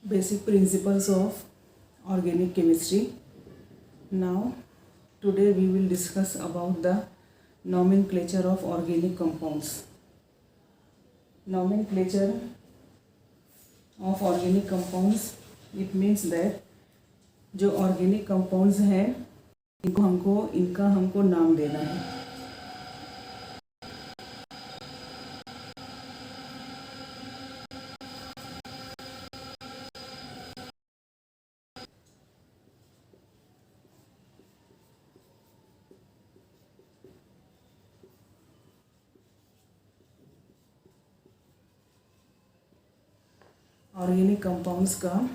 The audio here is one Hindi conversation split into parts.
Basic principles of organic chemistry. Now, today we will discuss about the nomenclature of organic compounds. Nomenclature of organic compounds, it means that जो organic compounds हैं इनका हमको नाम देना है. Organic compounds का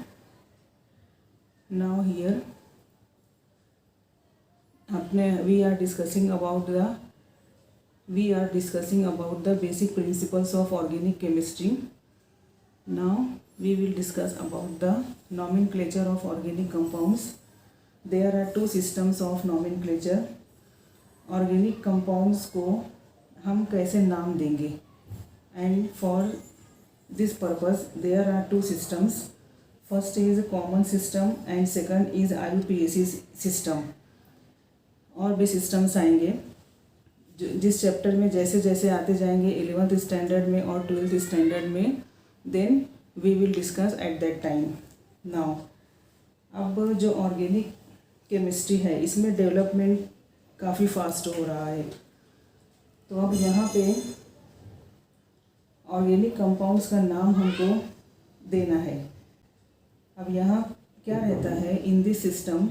now here we are discussing about the basic principles of organic chemistry. Now we will discuss about the nomenclature of organic compounds. There are two systems of nomenclature. Organic compounds को हम कैसे नाम देंगे, and for this purpose there are two systems. First is common system and second is IUPAC system. और भी systems आएंगे जिस चैप्टर में जैसे जैसे आते जाएंगे 11th स्टैंडर्ड में और 12th स्टैंडर्ड में, then we will discuss at that time. Now अब जो ऑर्गेनिक केमिस्ट्री है इसमें डेवलपमेंट काफ़ी फास्ट हो रहा है. तो अब यहाँ पे ऑर्गेनिक कंपाउंड्स का नाम हमको देना है. अब यहाँ क्या रहता है, in this system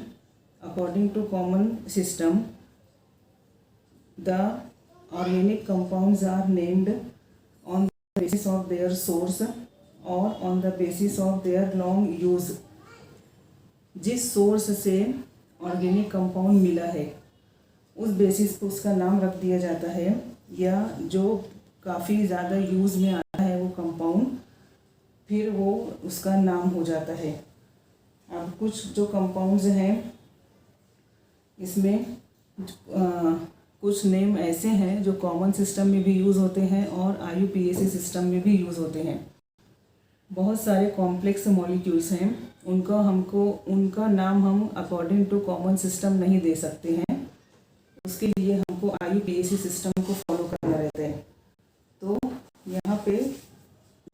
according to common system the organic compounds are named on the basis of their source और on the basis of their long use. जिस सोर्स से ऑर्गेनिक कंपाउंड मिला है उस बेसिस पर उसका नाम रख दिया जाता है, या जो काफ़ी ज़्यादा यूज़ में आता है वो कंपाउंड, फिर वो उसका नाम हो जाता है. अब कुछ जो कंपाउंड्स हैं इसमें कुछ नेम ऐसे हैं जो कॉमन सिस्टम में भी यूज़ होते हैं और IUPAC सिस्टम में भी यूज़ होते हैं. बहुत सारे कॉम्प्लेक्स मॉलिक्यूल्स हैं, उनका नाम हम अकॉर्डिंग टू कॉमन सिस्टम नहीं दे सकते हैं. उसके लिए हमको IUPAC सिस्टम को फॉलो करना रहता है. तो यहाँ पे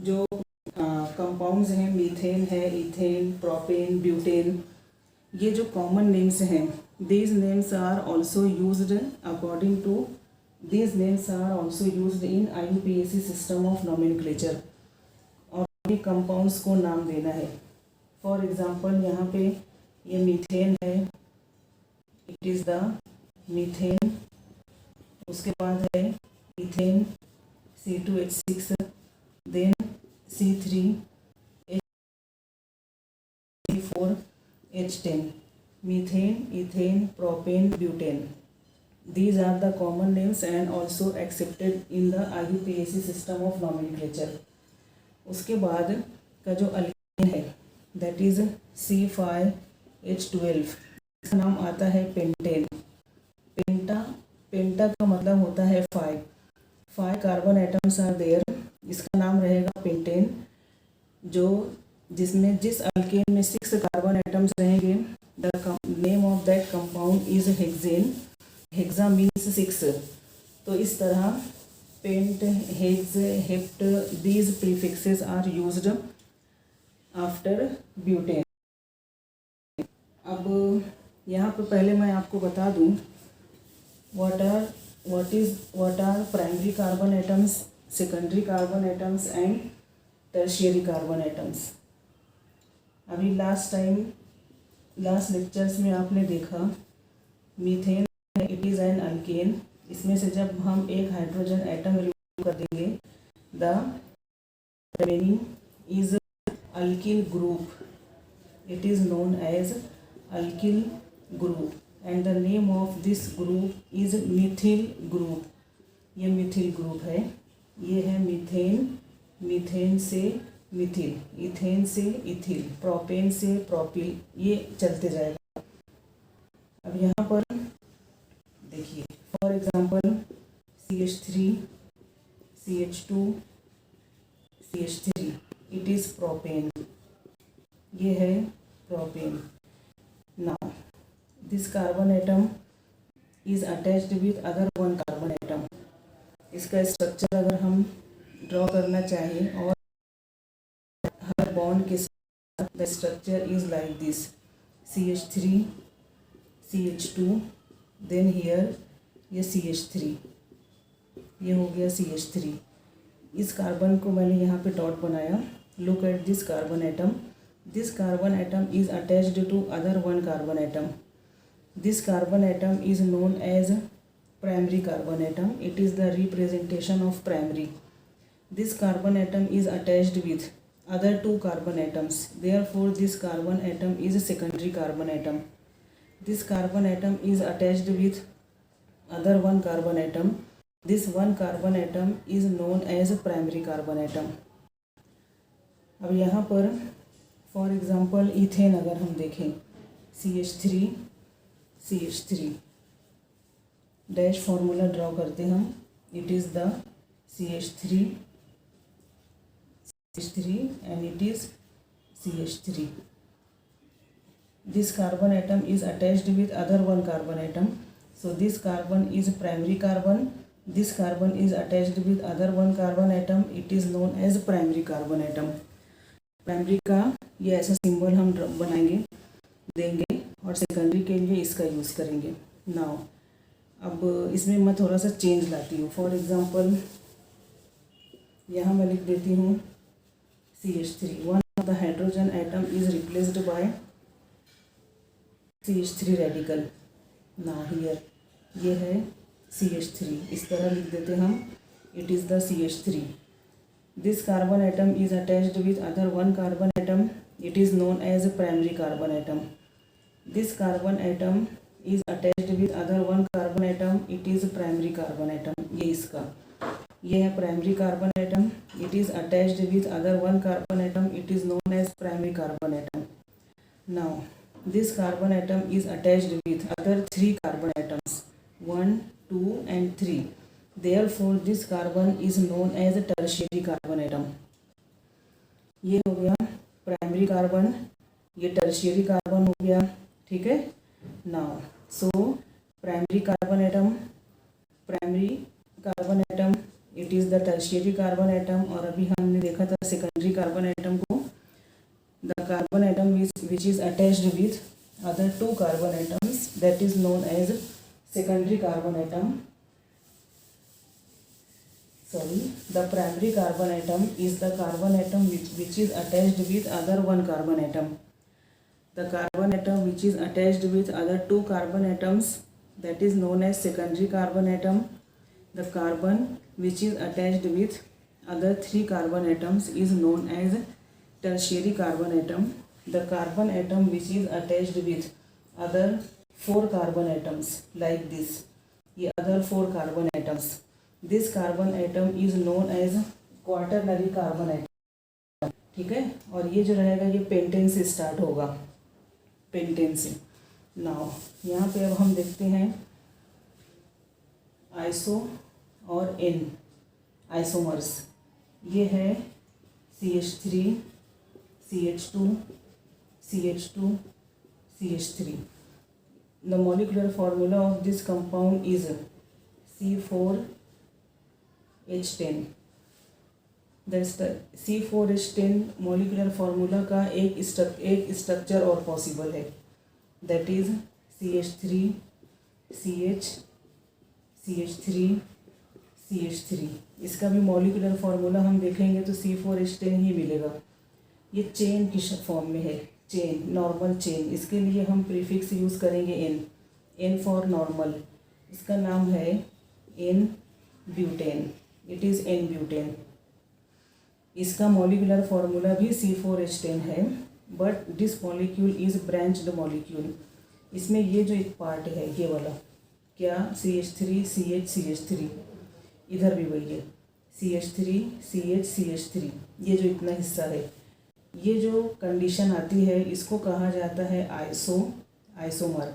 जो कंपाउंड्स हैं, मीथेन है, इथेन, प्रोपेन, ब्यूटेन, ये जो कॉमन नेम्स हैं, these names are also used in IUPAC system of nomenclature. और भी कंपाउंड्स को नाम देना है. फॉर एग्जांपल यहाँ पे ये मीथेन है, इट इज़ द मीथेन. उसके बाद है ethane C2H6, then C3H4H10. Methane, ethane, propane, butane, these are the common names and also accepted in the IUPAC system of nomenclature. उसके बाद का जो अल्केन है that is C5H12, इसका नाम आता है पेंटेन. पेंटा का मतलब होता है 5 कार्बन एटम्स आर देयर, इसका नाम रहेगा पेंटेन. जिस अल्केन में 6 कार्बन एटम्स रहेंगे, the name of that compound is hexane. Hexa means 6. तो इस तरह pent, hex, hept, these prefixes are used after butane. अब यहाँ पर पहले मैं आपको बता दूँ what are primary carbon atoms, secondary carbon atoms and tertiary carbon atoms. अभी लास्ट लेक्चर्स में आपने देखा methane it is an alkane. इसमें से जब हम एक हाइड्रोजन एटम रिमूव कर देंगे, the remaining is alkyl group. It is known as alkyl group and the name of this group is methyl group. ये मिथिल ग्रुप है. ये है मीथेन से मिथिल, इथेन से इथिल, प्रोपेन से प्रोपिल, ये चलते जाएगा. अब यहाँ पर देखिए for example CH3, CH2, CH3, it is propane. ये है propane. Now this carbon atom is attached with other one carbon atom. इसका स्ट्रक्चर अगर हम ड्रॉ करना चाहें और हर बॉन्ड के साथ the structure is like this, CH3 CH2 then here ये CH3, ये हो गया CH3। इस कार्बन को मैंने यहाँ पे डॉट बनाया। Look at this carbon atom. This carbon atom is attached to other one carbon atom. This carbon atom is known as primary carbon atom. It is the representation of primary. This carbon atom is attached with other two carbon atoms, therefore this carbon atom is a secondary carbon atom. This carbon atom is attached with other one carbon atom. This one carbon atom is known as a primary carbon atom. अब यहाँ पर फॉर एग्जांपल इथेन अगर हम देखें, CH3 CH3 dash formula draw करते हम। It is the CH3 and it is CH3. This carbon atom is attached with other one carbon atom. So this carbon is primary carbon. This carbon is attached with other one carbon atom. It is known as primary carbon atom. Primary का ये ऐसा सिंबल हम बनाएंगे देंगे और सेकेंडरी के लिए इसका यूज़ करेंगे। नाउ अब इसमें मैं थोड़ा सा चेंज लाती हूँ। फॉर एग्जांपल यहाँ मैं लिख देती हूँ CH3. One of the hydrogen atom is replaced by CH3 radical. Now here ये है CH3, इस तरह लिख देते हम। It is the CH3. This carbon atom is attached with other one carbon atom. It is known as primary carbon atom. This carbon atom is attached with other one carbon atom. It is primary carbon atom. ये इसका ये है primary carbon atom. It is attached with other one carbon atom. It is known as primary carbon atom. Now this carbon atom is attached with other three carbon atoms 1 2 and 3। Therefore this carbon is known as tertiary carbon atom. ये हो गया प्राइमरी कार्बन, ये टर्शियरी कार्बन हो गया। ठीक है। Now so primary carbon atom, primary carbon atom, it is the tertiary carbon atom. और अभी हमने देखा था सेकेंडरी कार्बन एटम को, the carbon atom which is attached with other two carbon atoms, that is known as secondary carbon atom. Sorry, the primary carbon atom is the carbon atom which is attached with other one carbon atom. The carbon atom which is attached with other two carbon atoms, that is known as secondary carbon atom. The carbon which is attached with other three carbon atoms is known as tertiary carbon atom. The carbon atom which is attached with other four carbon atoms like this, ये other four carbon atoms, this carbon atom is known as quaternary carbon atom. ठीक है। और ये जो रहेगा ये पेंटेन से स्टार्ट होगा, पेंटेन से। नाउ यहाँ पे अब हम देखते हैं आइसो और एन आइसोमर्स। ये है CH3 CH2 CH2 CH3। The molecular formula of this compound is C4H10। The C4H10 molecular formula का एक स्ट्रक्चर और पॉसिबल है, that is CH3 CH3 CH3। इसका भी मॉलिक्यूलर फार्मूला हम देखेंगे तो C4H10 ही मिलेगा। ये चेन की फॉर्म में है, चेन, नॉर्मल चेन। इसके लिए हम प्रीफिक्स यूज़ करेंगे N फॉर नॉर्मल। इसका नाम है N butane. It is N butane. इसका मॉलिक्यूलर फार्मूला भी C4H10 है, but this molecule is branched molecule. इसमें ये जो एक पार्ट है ये वाला, क्या CH3 CH3, इधर भी वही है CH3 CH3। ये जो इतना हिस्सा है, ये जो कंडीशन आती है इसको कहा जाता है आइसोमर।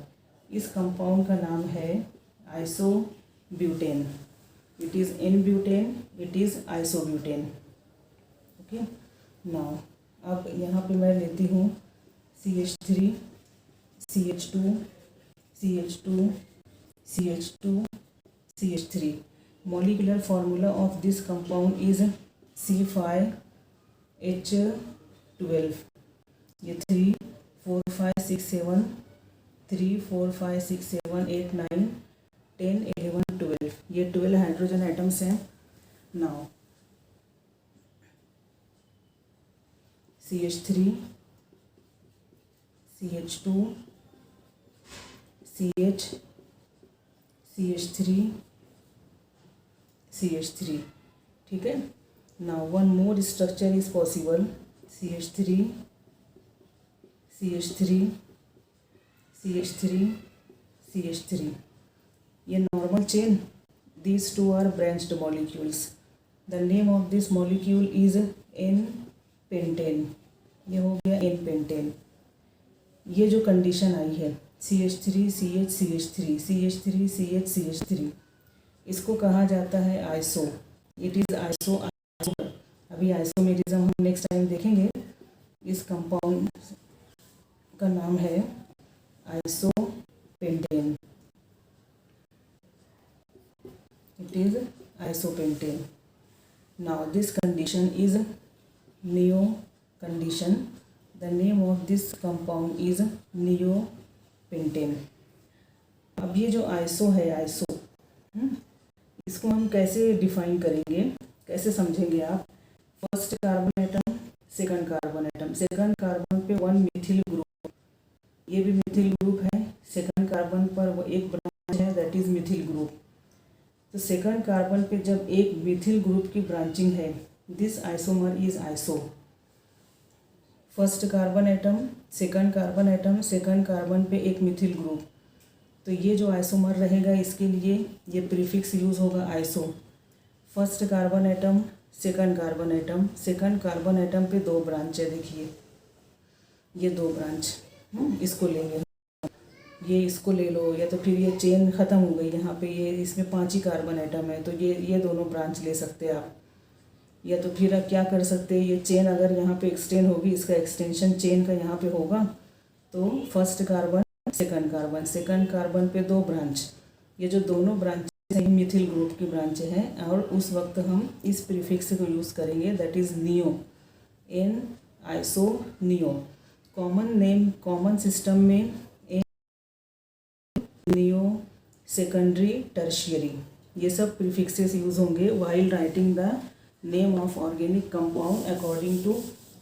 इस कंपाउंड का नाम है isobutane. It is N butane, it is isobutane. Okay. Now अब यहाँ पे मैं लेती हूँ CH3, CH2, CH2, CH2, CH3. Molecular formula of this compound is C5H12. ये 3 4 5 6 7 3 4 5 6 7 8 9 10 11 12 ये 12 हाइड्रोजन एटम्स हैं. Now CH3, CH2, CH, CH3, CH3. ठीक है. Now one more structure is possible. CH3, CH3, CH3, CH3. ये normal chain. These two are branched molecules. The name of this molecule is N-pentane. ये हो गया N-pentane. ये जो कंडीशन आई है CH3, CH, CH3, CH3, CH, CH3, इसको कहा जाता है आइसो. It is iso. अभी आइसोमेरिज्म हम नेक्स्ट टाइम देखेंगे. इस कंपाउंड का नाम है isopentane. It is isopentane. Now this condition is neo condition. The name of this compound is neopentane. अब ये जो आइसो है, आइसो इसको हम कैसे डिफाइन करेंगे, कैसे समझेंगे आप. First carbon atom, second carbon atom. Second carbon पे वन मिथिल ग्रुप, ये भी मिथिल ग्रुप है. सेकंड कार्बन पर वो एक ब्रांच है, दैट इज मिथिल ग्रुप. तो सेकंड कार्बन पे जब एक मिथिल ग्रुप की ब्रांचिंग है, this isomer is iso. First carbon atom, second carbon atom, second carbon पे एक मिथिल ग्रुप, तो ये जो आइसोमर रहेगा इसके लिए ये प्रीफिक्स यूज़ होगा iso. First carbon atom, second carbon atom, second carbon atom पे दो ब्रांच है. देखिए ये दो ब्रांच, इसको लेंगे, ये इसको ले लो, या तो फिर ये चेन ख़त्म हो गई यहाँ पे, ये इसमें 5 ही कार्बन एटम है, तो ये दोनों ब्रांच ले सकते हैं आप. या तो फिर आप क्या कर सकते हैं, ये चेन अगर यहाँ पे एक्सटेंड होगी, इसका एक्सटेंशन चेन का यहाँ पे होगा, तो first carbon, second carbon, second carbon पे दो ब्रांच, ये जो दोनों ब्रांच है मिथिल ग्रुप की ब्रांच है, और उस वक्त हम इस प्रीफिक्स को यूज़ करेंगे, that is neo. N iso neo. Common name, common system में नियो, सेकेंडरी, टर्शियरी, ये सब प्रीफिक्सेस यूज होंगे while writing the name of organic compound according to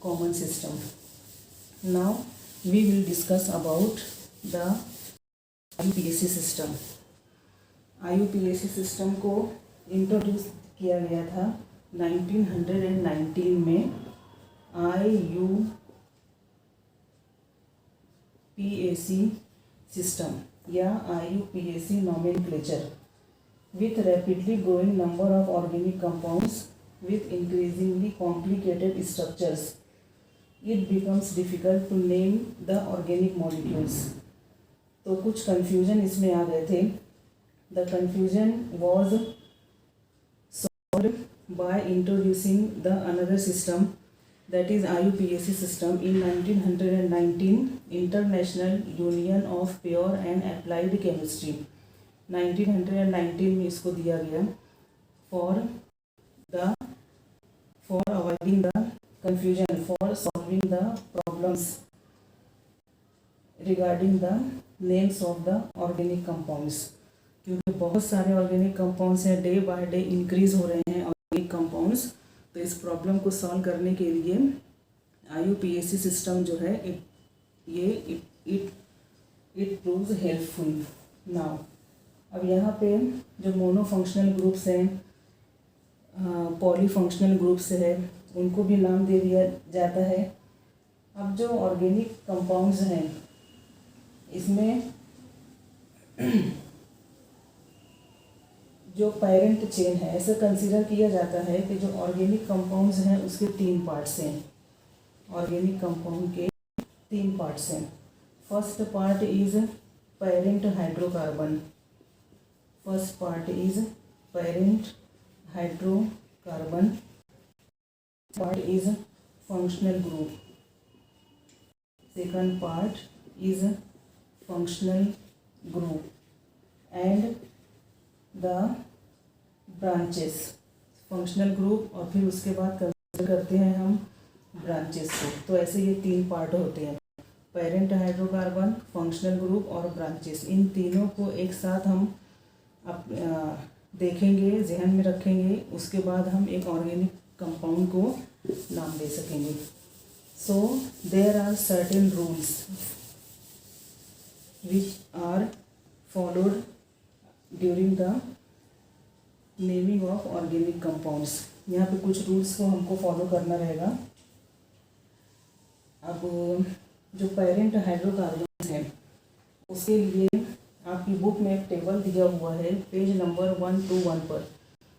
common system. Now we will discuss about the IUPAC system. IUPAC system को इंट्रोड्यूस किया गया था 1919 में. IUPAC सिस्टम या IUPAC nomenclature with rapidly growing number of organic compounds with increasingly complicated structures, it becomes difficult to name the organic molecules. तो कुछ confusion इसमें आ गए थे. The confusion was solved by introducing the another system, that is IUPAC system, in 1919 International Union of Pure and Applied Chemistry. 1919 में इसको दिया गया for avoiding the confusion, for solving the problems regarding the names of the organic compounds. क्योंकि बहुत सारे ऑर्गेनिक कंपाउंड्स हैं, डे बाय डे इंक्रीज हो रहे हैं ऑर्गेनिक कंपाउंड्स. तो इस प्रॉब्लम को सॉल्व करने के लिए IUPAC सिस्टम जो है इट प्रूव्स हेल्पफुल. नाउ अब यहाँ पे जो मोनोफंक्शनल ग्रुप्स हैं, पॉलीफंक्शनल ग्रुप्स है, उनको भी नाम दे दिया जाता है. अब जो ऑर्गेनिक कंपाउंड्स हैं इसमें जो पेरेंट चेन है, ऐसा कंसीडर किया जाता है कि जो ऑर्गेनिक कंपाउंड्स हैं उसके 3 पार्ट्स हैं. ऑर्गेनिक कंपाउंड के 3 पार्ट्स हैं. First part is parent hydrocarbon. First part is parent hydrocarbon. Part is functional group. second part is functional group and the branches. Functional group और फिर उसके बाद कंसिडर करते हैं हम ब्रांचेस को। तो ऐसे ये 3 पार्ट होते हैं, पेरेंट हाइड्रोकार्बन, फंक्शनल ग्रुप और ब्रांचेस। इन तीनों को एक साथ हम देखेंगे, जहन में रखेंगे, उसके बाद हम एक ऑर्गेनिक कंपाउंड को नाम दे सकेंगे। So there are certain rules which are followed during the naming of organic compounds. यहाँ पे कुछ रूल्स को हमको फॉलो करना रहेगा। अब जो पेरेंट हाइड्रोकार्बन है उसके लिए आपकी बुक में एक टेबल दिया हुआ है, पेज नंबर 121 पर।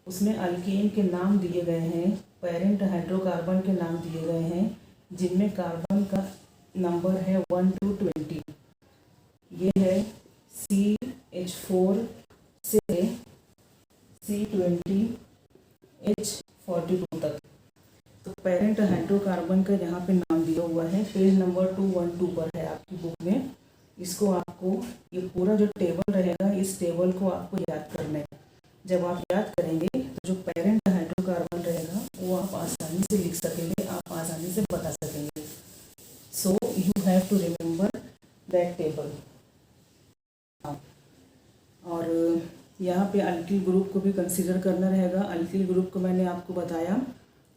उसमें अल्केन के नाम दिए गए हैं, पेरेंट हाइड्रोकार्बन के नाम दिए गए हैं, जिनमें कार्बन का नंबर है 1 to 20। ये है CH4 से C20 H42 तक। तो पेरेंट हाइड्रोकार्बन का यहाँ पे नाम दिया हुआ है, पेज नंबर 212 पर है आपकी बुक में। इसको आपको, ये पूरा जो टेबल रहेगा, इस टेबल को आपको याद करना है। जब आप याद करेंगे तो जो पेरेंट हाइड्रोकार्बन रहेगा वो आप आसानी से लिख सकेंगे, आप आसानी से बता सकेंगे। So you have to remember that table. और यहाँ पे अल्किल ग्रुप को भी कंसीडर करना रहेगा। अल्किल ग्रुप को मैंने आपको बताया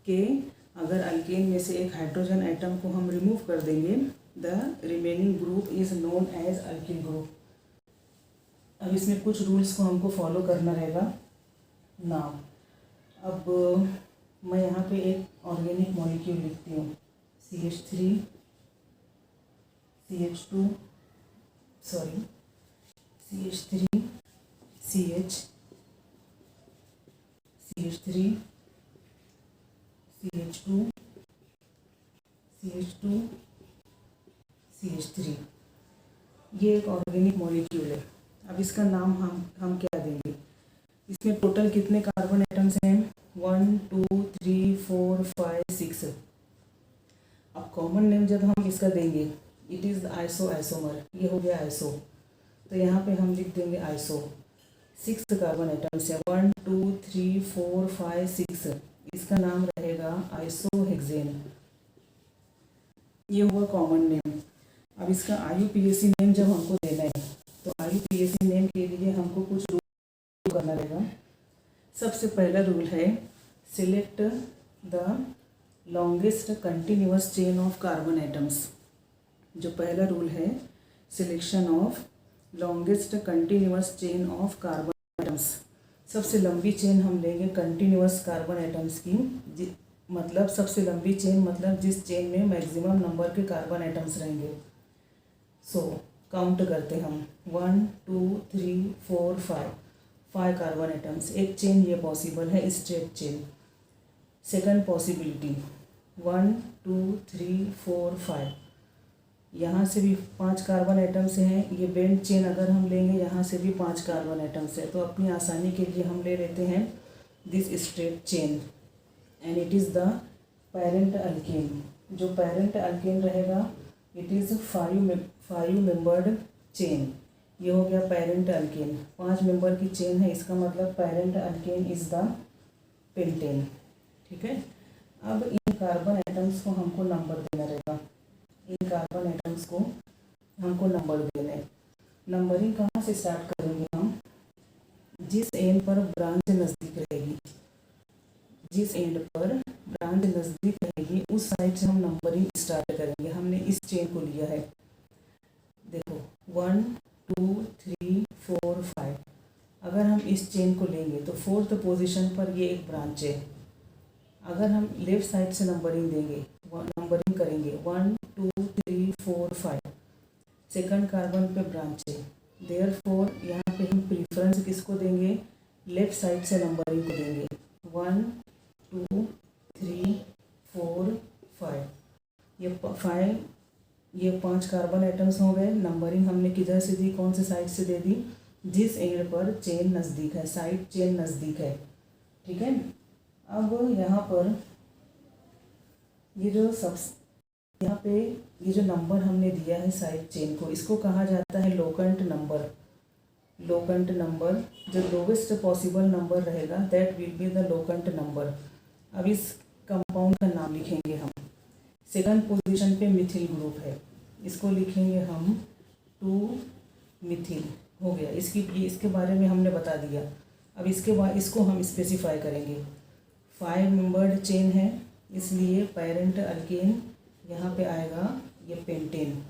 कि अगर अल्केन में से एक हाइड्रोजन एटम को हम रिमूव कर देंगे, the remaining group is known as alkyl group. अब इसमें कुछ रूल्स को हमको फॉलो करना रहेगा। नाउ अब मैं यहाँ पे एक ऑर्गेनिक मॉलिक्यूल लिखती हूँ, CH3 CH2 sorry CH3 CH CH3 CH2 CH2 CH3। ये एक ऑर्गेनिक मॉलिक्यूल है। अब इसका नाम हम क्या देंगे? इसमें टोटल कितने कार्बन एटम्स हैं? 1 2 3 4 5 6। अब कॉमन नेम जब हम इसका देंगे, इट इज़ आइसोमर, ये हो गया आइसो। तो यहाँ पे हम लिख देंगे आइसो। 6 कार्बन एटम्स है, 1 2 3 4 5 6। इसका नाम रहेगा आइसोहेक्सेन। ये हुआ कॉमन नेम। अब इसका IUPAC नेम जब हमको देना है, तो IUPAC नेम के लिए हमको कुछ रूल करना रहेगा। सबसे पहला रूल है select the longest continuous chain of carbon atoms. जो पहला रूल है selection of longest continuous chain of carbon atoms. सबसे लंबी चेन हम लेंगे कंटिन्यूअस कार्बन एटम्स की, मतलब सबसे लंबी चेन मतलब जिस चेन में मैक्सिमम नंबर के कार्बन एटम्स रहेंगे। सो काउंट करते हम 1 2 3 4 5 कार्बन एटम्स। एक चेन ये पॉसिबल है, स्ट्रेट चेन। Second possibility 1 2 3 4 5। यहाँ से भी 5 कार्बन एटम्स हैं। ये बेंड चेन अगर हम लेंगे, यहाँ से भी 5 कार्बन एटम्स है। तो अपनी आसानी के लिए हम ले लेते हैं this straight chain and it is the parent alkane. जो पेरेंट अल्केन रहेगा, इट इज़ 5 मेंबर्ड चेन। ये हो गया पेरेंट अल्केन। 5 मेंबर की चेन है, इसका मतलब parent alkane is the pentane. ठीक है। अब इन कार्बन एटम्स को हमको नंबर देना रहेगा। इन कार्बन एटम्स को हमको नंबर देना है। नंबरिंग कहाँ से स्टार्ट करेंगे हम? जिस एंड पर ब्रांच नज़दीक रहेगी, जिस एंड पर ब्रांच नज़दीक रहेगी उस साइड से हम नंबरिंग स्टार्ट करेंगे। हमने इस चेन को लिया है, देखो 1 2 3 4 5। अगर हम इस चेन को लेंगे तो 4th पोजीशन पर ये एक ब्रांच है। अगर हम लेफ्ट साइड से नंबरिंग देंगे, नंबरिंग करेंगे 1 2 3 4 5, सेकंड कार्बन पे ब्रांच है। देयरफॉर यहाँ पे हम प्रीफरेंस किसको देंगे? लेफ्ट साइड से नंबरिंग को देंगे। 1 2 3 4 5। ये 5 कार्बन एटम्स हो गए। नंबरिंग हमने किधर से दी, कौन से साइड से दे दी? जिस एंड पर चेन नज़दीक है, साइड चेन नज़दीक है। ठीक है। अब यहाँ पर ये जो सब यहाँ पे ये जो नंबर हमने दिया है साइड चेन को, इसको कहा जाता है लोकेंट नंबर। लोकेंट नंबर, जो लोवेस्ट पॉसिबल नंबर रहेगा that will be the locant number. अब इस कंपाउंड का नाम लिखेंगे हम। सेकंड पोजीशन पे मिथिल ग्रुप है, इसको लिखेंगे हम 2 मिथिल। हो गया, इसके बारे में हमने बता दिया। अब इसके बाद इसको हम स्पेसिफाई करेंगे। 5 मेंबर्ड चेन है, इसलिए पेरेंट अल्केन यहाँ पे आएगा ये पेंटेन।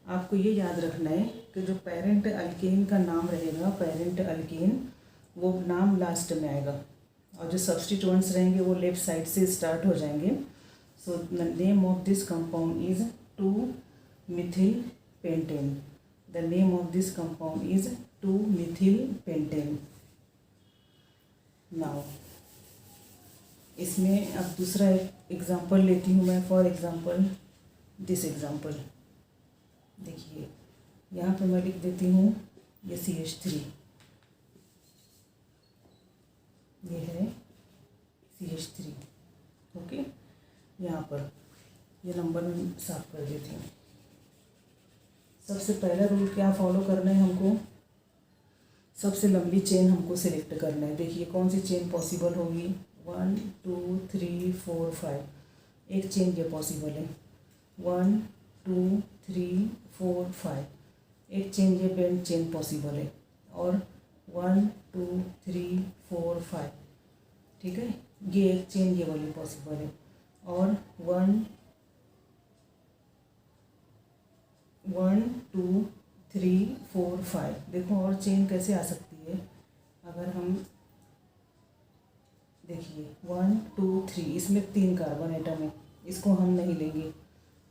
आपको ये याद रखना है कि जो पेरेंट अल्केन का नाम रहेगा, पेरेंट अल्केन, वो नाम लास्ट में आएगा, और जो सब्स्टिट्यूएंट्स रहेंगे वो लेफ्ट साइड से स्टार्ट हो जाएंगे। सो the name of this compound is 2 Mithil pentane. The name of this compound is 2 Mithil pentane. Now इसमें अब दूसरा एग्जांपल लेती हूँ मैं। फॉर एग्जांपल दिस एग्जांपल देखिए, यहाँ पे मैं लिख देती हूँ ये CH3, ये है CH3। ओके, यहाँ पर ये नंबर मैं साफ कर देती हूँ। सबसे पहला रूल क्या फॉलो करना है हमको, सबसे लंबी चेन हमको सिलेक्ट करना है। देखिए कौन सी चेन पॉसिबल होगी, 1 2 3 4 5। एक चेन ये पॉसिबल है, 1 2 3 4 5। एक चेन ये बेंड चेन पॉसिबल है, और 1 2 3 4 5। ठीक है, ये एक चेन ये वाली पॉसिबल है, और 1 2 3 4 5। देखो और चेन कैसे आ सकती है, अगर हम देखिए 1 2 3, इसमें 3 कार्बन एटम है, इसको हम नहीं लेंगे।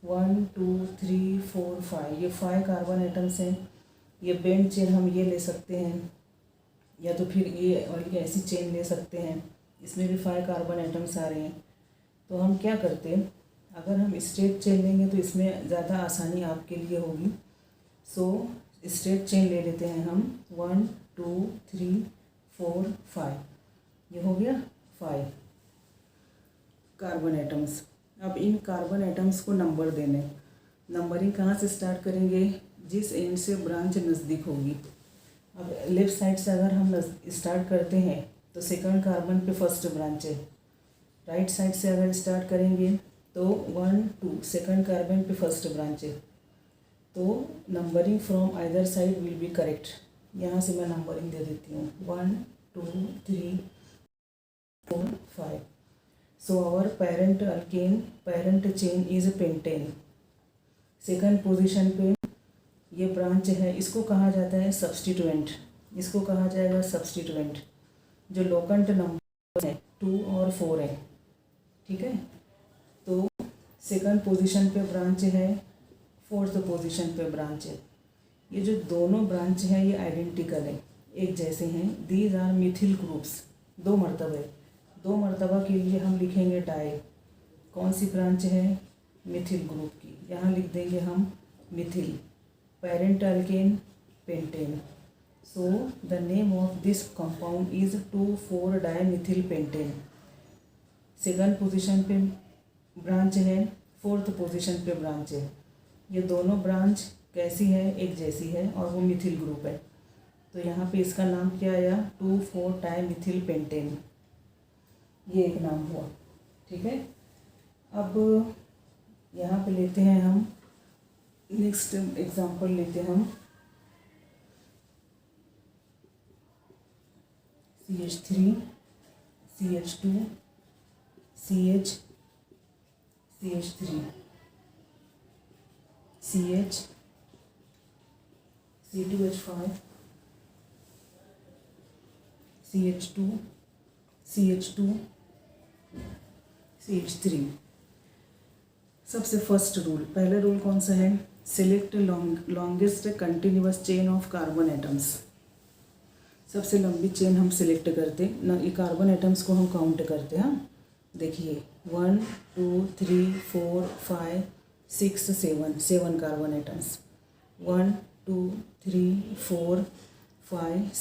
1 2 3 4 5, ये 5 कार्बन एटम्स हैं। ये बेंड चेन हम ये ले सकते हैं, या तो फिर ये वाली ऐसी चेन ले सकते हैं, इसमें भी 5 कार्बन एटम्स आ रहे हैं। तो हम क्या करते हैं, अगर हम स्ट्रेट चेन लेंगे तो इसमें ज़्यादा आसानी आपके लिए होगी। सो स्ट्रेट चेन ले लेते हैं हम, 1 2 3 4 5। ये हो गया 5 कार्बन एटम्स। अब इन कार्बन एटम्स को नंबर देने, नंबरिंग कहाँ से स्टार्ट करेंगे, जिस एंड से ब्रांच नज़दीक होगी। अब लेफ्ट साइड से अगर हम स्टार्ट करते हैं तो सेकंड कार्बन पे फर्स्ट ब्रांच है। राइट साइड से अगर स्टार्ट करेंगे तो 1 2 सेकंड कार्बन पे फर्स्ट ब्रांच है। तो numbering from either side will be correct. यहाँ से मैं नंबरिंग दे देती हूँ, 1 2 3 4 5। So our parent alkane, parent chain is pentane. Second position पे ये ब्रांच है, इसको कहा जाता है सब्स्टिट्यूएंट, इसको कहा जाएगा सब्स्टिट्यूएंट। जो लोकेंट नंबर है 2 और 4 है। ठीक है, तो सेकंड पोजीशन पे ब्रांच है, फोर्थ पोजीशन पे ब्रांच है। ये जो दोनों ब्रांच हैं ये आइडेंटिकल है, एक जैसे हैं। दीज आर मिथिल ग्रुप्स, 2 मरतबे, 2 मरतबा के लिए हम लिखेंगे डाई। कौन सी ब्रांच है, मिथिल ग्रुप की, यहाँ लिख देंगे हम methyl. Parent alkane pentane. So the name of this compound is 2,4 dimethyl pentane. Second position पे ब्रांच है, फोर्थ पोजीशन पे ब्रांच है। ये दोनों ब्रांच कैसी है, एक जैसी है, और वो मिथिल ग्रुप है। तो यहाँ पे इसका नाम क्या आया, 2,4 डाइमिथिल पेंटेन, ये एक नाम हुआ। ठीक है, अब यहाँ पे लेते हैं हम नेक्स्ट एग्जांपल लेते हैं हम CH3 CH2 CH CH3 CH C2H5 CH2 CH2 CH3। सबसे फर्स्ट रूल, पहला रूल कौन सा है, select longest continuous chain of carbon atoms. सबसे लंबी चेन हम सिलेक्ट करते ना, ये कार्बन एटम्स को हम काउंट करते हैं। देखिए 1 2 3 4 5 6 7 carbon atoms, 1 2 3 4 5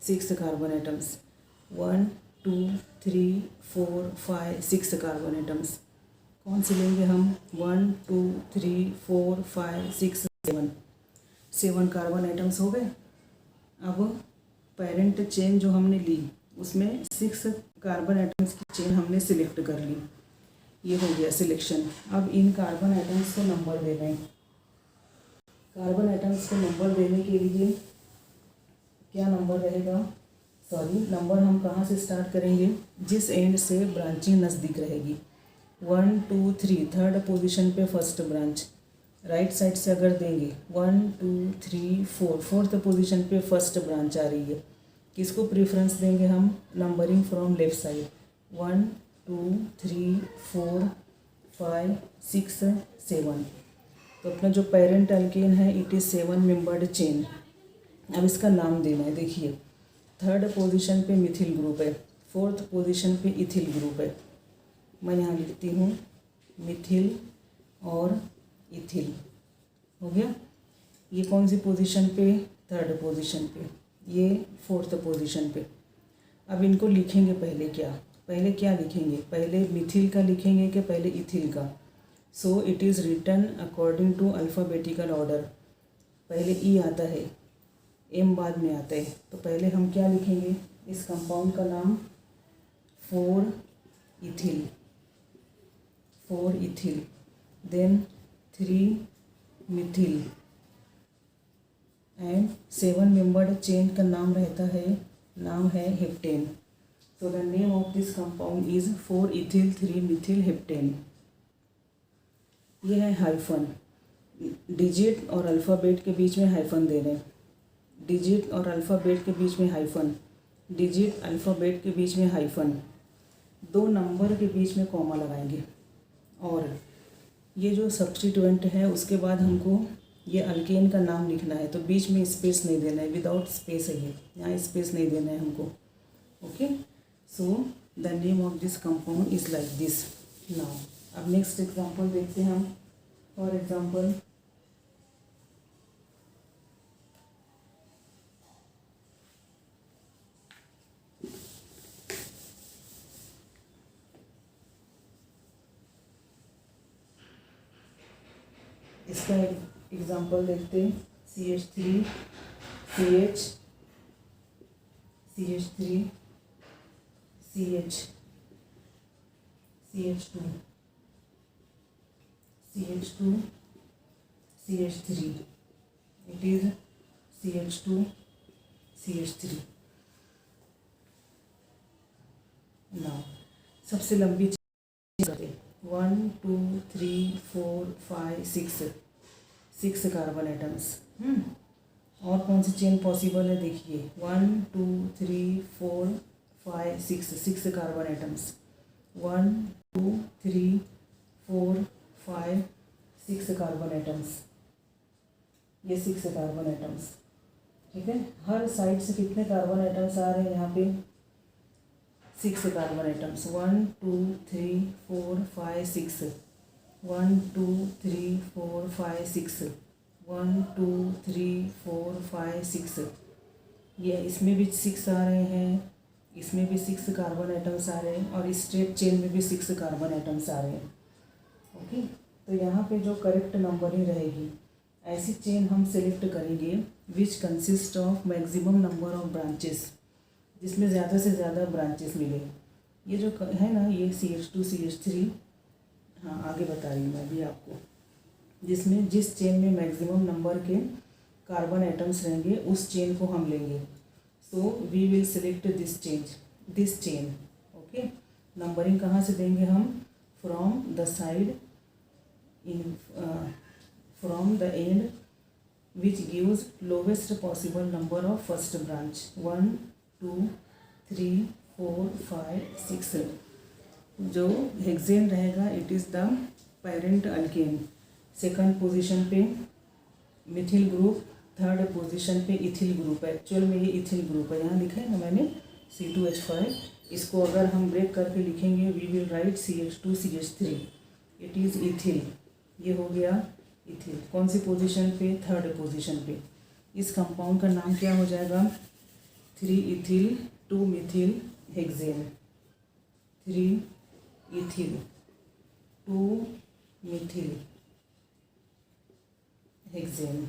6 carbon atoms, 1 2 3 4 5 6 carbon atoms, कौन से लेंगे हम? 1 2 3 4 5 6 7 कार्बन आइटम्स हो गए। अब पेरेंट चेन जो हमने ली उसमें 6 कार्बन आइटम्स की चेन हमने सिलेक्ट कर ली। ये हो गया सिलेक्शन। अब इन कार्बन आइटम्स को नंबर दे दें। कार्बन आइटम्स को नंबर देने के लिए क्या नंबर रहेगा? नंबर हम कहाँ से स्टार्ट करेंगे? जिस एंड से ब्रांचिंग नज़दीक रहेगी। 1 2 3 थर्ड पोजीशन पे फर्स्ट ब्रांच। राइट साइड से अगर देंगे 1 2 3 4 फोर्थ पोजीशन पे फर्स्ट ब्रांच आ रही है। किसको प्रेफरेंस देंगे हम? Numbering from left side. 1 2 3 4 5 6 7। तो अपना जो पेरेंट अल्केन है इट इज़ 7 मेंबर्ड चेन। अब इसका नाम देना है। देखिए, थर्ड पोजीशन पे मिथिल ग्रुप है, फोर्थ पोजीशन पे इथिल ग्रुप है। मैं यहाँ लिखती हूँ मिथिल और इथिल। हो गया। ये कौन सी पोजीशन पे? थर्ड पोजीशन पे, ये फोर्थ पोजीशन पे। अब इनको लिखेंगे पहले क्या लिखेंगे? पहले मिथिल का लिखेंगे कि पहले इथिल का? So it is written according to alphabetical order. पहले ई आता है, एम बाद में आता है। तो पहले हम क्या लिखेंगे? इस कंपाउंड का नाम 4 ethyl, then 3 methyl and 7 membered chain का नाम है हेप्टेन। तो the name of this compound is 4 ethyl 3 methyl heptane. ये है हाइफन। डिजिट और अल्फ़ाबेट के बीच में हाइफन दे रहे हैं। डिजिट और अल्फ़ाबेट के बीच में हाइफन, डिजिट अल्फ़ाबेट के बीच में हाइफन, 2 नंबर के बीच में कॉमा लगाएंगे। और ये जो सब्स्टिट्यूएंट है उसके बाद हमको ये अल्केन का नाम लिखना है। तो बीच में स्पेस नहीं देना है, विदाउट स्पेस है ये, यहाँ स्पेस नहीं देना है हमको। Okay, so the name of this compound is like this. Now अब नेक्स्ट एग्जांपल देखते हैं हम। फॉर एग्जांपल इसका एग्जांपल देखते हैं। CH3 CH CH3 CH CH2 CH2 CH3। It is CH2 CH3। Now सबसे लंबी चेन करते हैं। 1 2 3 4 5 6 कार्बन आइटम्स। और कौन सी चेन पॉसिबल है? देखिए 1 2 3 4 5 6 कार्बन आइटम्स। 1 2 3 4 5 6 carbon atoms. ये 6 कार्बन आइटम्स। ठीक है, हर साइड से कितने कार्बन आइटम्स आ रहे हैं यहाँ पे? 6 कार्बन आइटम्स। 1 2 3 4 5 6 1 2 3 4 5 6 1 2 3 4 5 6। ये इसमें भी 6 आ रहे हैं, इसमें भी 6 कार्बन आइटम्स आ रहे हैं, और स्ट्रेट चेन में भी 6 कार्बन आइटम्स आ रहे हैं। ओके, तो यहाँ पे जो करेक्ट नंबरिंग रहेगी, ऐसी चेन हम सेलेक्ट करेंगे विच consist of maximum number of branches, जिसमें ज़्यादा से ज़्यादा ब्रांचेस मिले। ये जो है ना, ये CH2 CH3, हाँ आगे बता रही हूँ मैं भी आपको, जिसमें जिस चेन में मैक्सिमम नंबर के कार्बन आइटम्स रहेंगे उस चेन को हम लेंगे। So we will select this chain. Okay, numbering कहाँ से देंगे हम? From the side in from the end which gives lowest possible number of first branch. 1 2 3 4 5 6। जो हेक्सेन रहेगा it is the parent alkane. Second position पे मिथिल ग्रुप, थर्ड पोजीशन पे इथिल ग्रुप है। एक्चुअल में ये इथिल ग्रुप है, यहाँ लिखा है ना मैंने C2H5। इसको अगर हम ब्रेक करके लिखेंगे we will write CH2 CH3। It is ethyl. ये हो गया इथिल। कौन सी पोजीशन पे? थर्ड पोजीशन पे। इस कंपाउंड का नाम क्या हो जाएगा? 3 ethyl 2 methyl hexane. 3 ethyl 2-methyl hexane.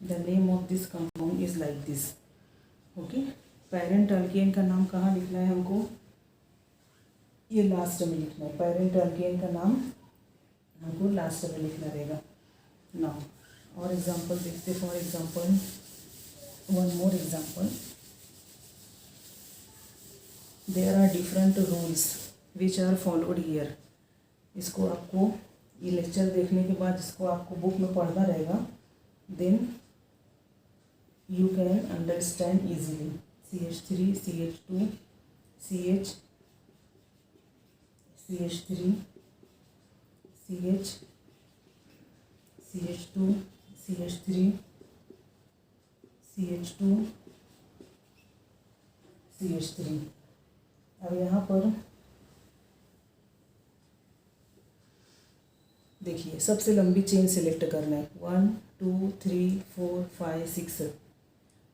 The name of this compound is like this. Okay, parent alkane का नाम कहाँ लिखना है हमको? ये लास्ट में लिखना है। पेरेंट अल्केन का नाम हमको लास्ट में लिखना रहेगा। नाउ और एग्जांपल देखते। For example, one more example, there are different rules which are followed here. इसको आपको ये लेक्चर देखने के बाद इसको आपको बुक में पढ़ना रहेगा, then you can understand easily. CH3, CH2, CH, CH3, CH, CH2, CH3, CH2, CH3। अब यहाँ पर देखिए, सबसे लंबी चेन सिलेक्ट करना है। 1 2 3 4 5 6।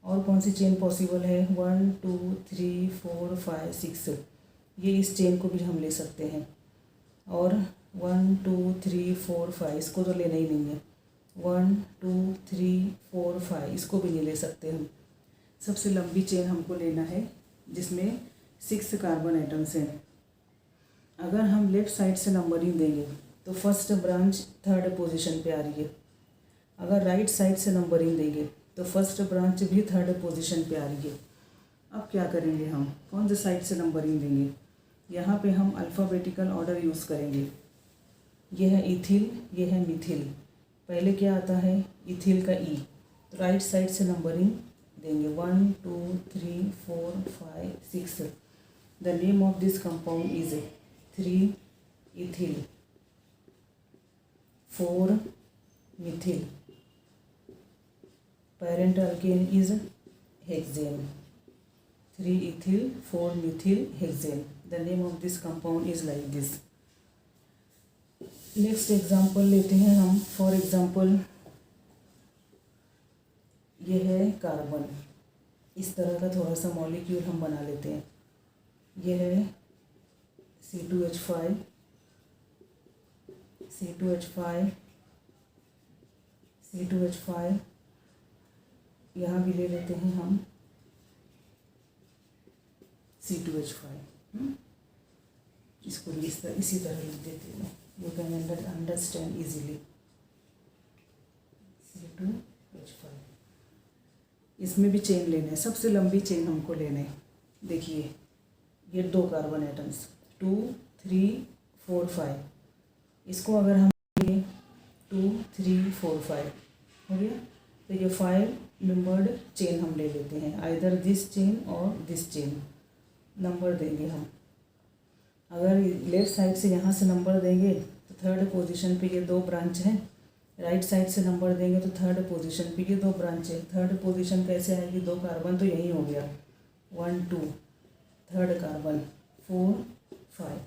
और कौन सी चेन पॉसिबल है? 1 2 3 4 5 6। ये इस चेन को भी हम ले सकते हैं। और 1 2 3 4 5 इसको तो लेना ही नहीं है। 1 2 3 4 5 इसको भी नहीं ले सकते हम। सबसे लंबी चेन हमको लेना है जिसमें 6 कार्बन एटम्स हैं। अगर हम लेफ़्ट साइड से नंबरिंग देंगे तो फर्स्ट ब्रांच थर्ड पोजीशन पे आ रही है। अगर राइट साइड से नंबरिंग देंगे तो फर्स्ट ब्रांच भी थर्ड पोजीशन पे आ रही है। अब क्या करेंगे हम? कौन से साइड से नंबरिंग देंगे? यहाँ पे हम अल्फ़ाबेटिकल ऑर्डर यूज़ करेंगे। ये है इथिल, ये है मिथिल। पहले क्या आता है? इथिल का ई। तो राइट साइड से नंबरिंग देंगे 1 2 3 4 5 6। The name of this compound is 3 ethyl, 4 Mithil. Parent alkane is hexane. 3 ethyl 4 methyl hexane. The name of this compound is like this. Next example लेते हैं हम। फॉर एग्जाम्पल, ये है कार्बन। इस तरह का थोड़ा सा मॉलिक्यूल हम बना लेते हैं। ये है C2H5, C2H5, C2H5। यहाँ भी ले लेते हैं हम C2H5। इसको भी इसी तरह लिख देते हैं। You can understand easily. C2H5। इसमें भी चेन लेना है, सबसे लंबी चेन हमको लेना है। देखिए, ये 2 कार्बन एटम्स 2 3 4 5। इसको अगर हम 2 3 4 5 हो गया, तो ये 5 नंबर्ड चेन हम ले लेते हैं। आइदर दिस चेन और दिस चेन नंबर देंगे हम। अगर लेफ्ट साइड से यहाँ से नंबर देंगे तो थर्ड पोजीशन पे ये 2 ब्रांच हैं। राइट साइड से नंबर देंगे तो थर्ड पोजीशन पे ये 2 ब्रांच है। थर्ड पोजीशन कैसे आएगी? 2 कार्बन तो यही हो गया। 1 2 थर्ड कार्बन 4 5।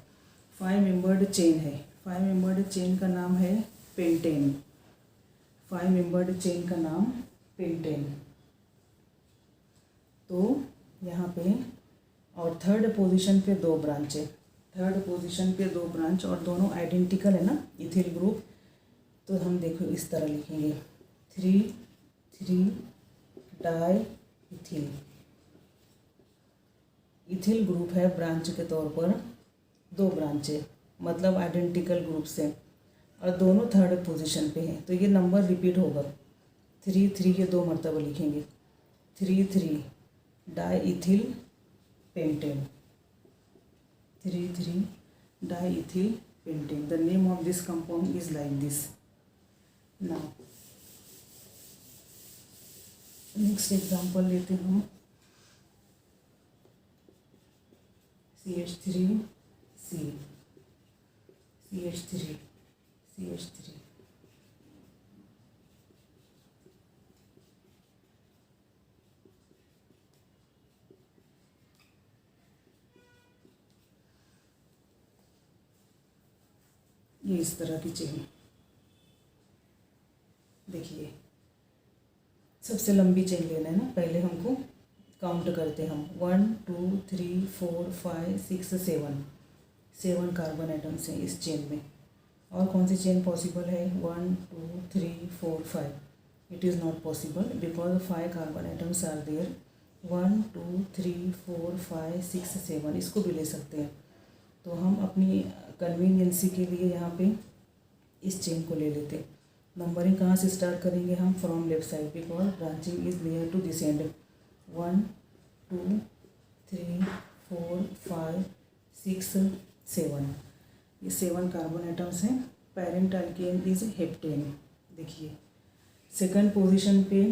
5 मेंबर्ड चेन है। 5 मेंबर्ड चेन का नाम है पेंटेन। 5 मेंबर्ड चेन का नाम पेंटेन। तो यहाँ पे और थर्ड पोजीशन पे 2 ब्रांच है। थर्ड पोजीशन पे 2 ब्रांच और दोनों आइडेंटिकल है ना, इथिल ग्रुप। तो हम देखो इस तरह लिखेंगे 3 3 डाई इथिल। इथिल ग्रुप है ब्रांच के तौर पर 2 ब्रांच है, मतलब आइडेंटिकल ग्रुप से, और दोनों थर्ड पोजीशन पे हैं। तो ये नंबर रिपीट होगा। 3 3 ये 2 मरतबा लिखेंगे। 3 3 di ethyl pentane. 3 3 di ethyl pentane. The name of this compound is like this. Now next example लेते हैं हम। CH3 C, CH3 CH3। ये इस तरह की चेन। देखिए, सबसे लंबी चेन लेना है ना। पहले हमको काउंट करते हम 1 2 3 4 5 6 7 कार्बन एटम्स हैं इस चेन में। और कौन सी चेन पॉसिबल है? 1 2 3 4 5. It is not possible because 5 carbon atoms are there. 1 2 3 4 5 6 7 इसको भी ले सकते हैं. तो हम अपनी कन्वीनियंसी के लिए यहाँ पे इस चेन को ले लेते. नंबरिंग कहाँ से स्टार्ट करेंगे हम? From left side because branching is near to this end. 1 2 3 4 5 6 7. ये 7 कार्बन एटम्स हैं. Parent alkane is heptane. देखिए सेकंड पोजीशन पे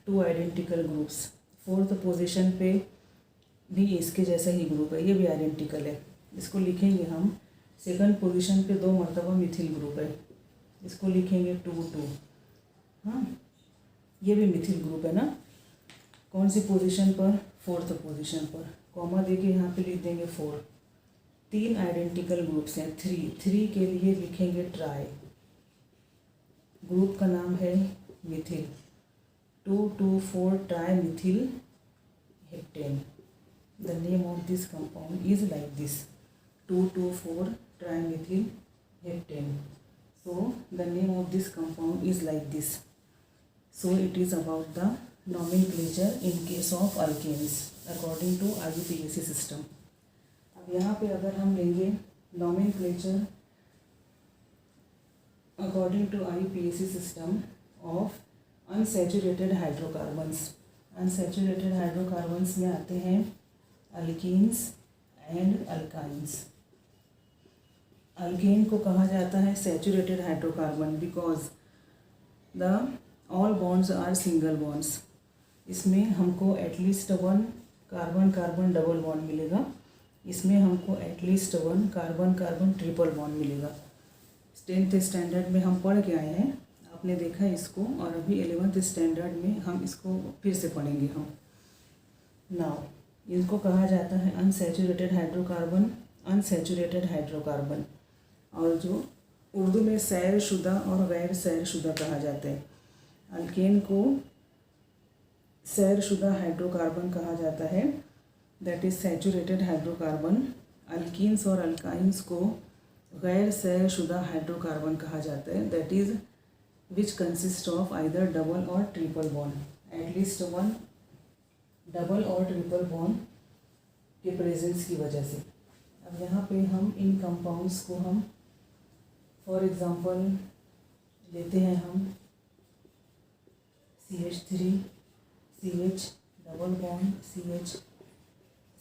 2 आइडेंटिकल ग्रुप्स. फोर्थ पोजीशन पे भी इसके जैसा ही ग्रुप है, ये भी आइडेंटिकल है. इसको लिखेंगे हम. सेकंड पोजीशन पे 2 मरतबा मिथिल ग्रुप है, इसको लिखेंगे 2 2. हाँ, ये भी मिथिल ग्रुप है ना. कौन सी पोजीशन पर? फोर्थ पोजीशन पर. कॉमा देके यहाँ पे लिख देंगे 4. 3 आइडेंटिकल ग्रुप्स हैं. 3 के लिए लिखेंगे ट्राई. ग्रुप का नाम है Mithil. 2 2 4 try Mithil heptane. The name of this compound is like this. 2 2 4 try Mithil heptane. So the name of this compound is like this. So it is about the nomenclature in case of alkanes according to IUPAC system. अब यहाँ पे अगर हम लेंगे nomenclature according to IUPAC system of unsaturated hydrocarbons. Unsaturated hydrocarbons में आते हैं alkenes and alkynes. अल्केन को कहा जाता है saturated hydrocarbon because the all bonds are single bonds. इसमें हमको at least 1 carbon carbon double bond मिलेगा. इसमें हमको at least 1 carbon carbon triple bond मिलेगा. 10th स्टैंडर्ड में हम पढ़ के आए हैं, आपने देखा इसको, और अभी 11th स्टैंडर्ड में हम इसको फिर से पढ़ेंगे हम. नाउ इनको कहा जाता है अनसैचुरेटेड हाइड्रोकार्बन. अनसैचुरेटेड हाइड्रोकार्बन और जो उर्दू में सैर शुदा और गैर सैर शुदा कहा जाता है. अल्केन को सैर शुदा हाइड्रोकार्बन कहा जाता है, that is saturated hydrocarbon. Alkenes और अल्काइंस को गैर सैर शुदा हाइड्रोकार्बन कहा जाता है, that is which consist of either double और ट्रिपल बॉन्ड. एटलीस्ट 1 डबल और ट्रिपल बॉन्ड के प्रेजेंस की वजह से. अब यहाँ पे हम इन कंपाउंड्स को हम फॉर एग्ज़ाम्पल लेते हैं हम CH3 CH double bond CH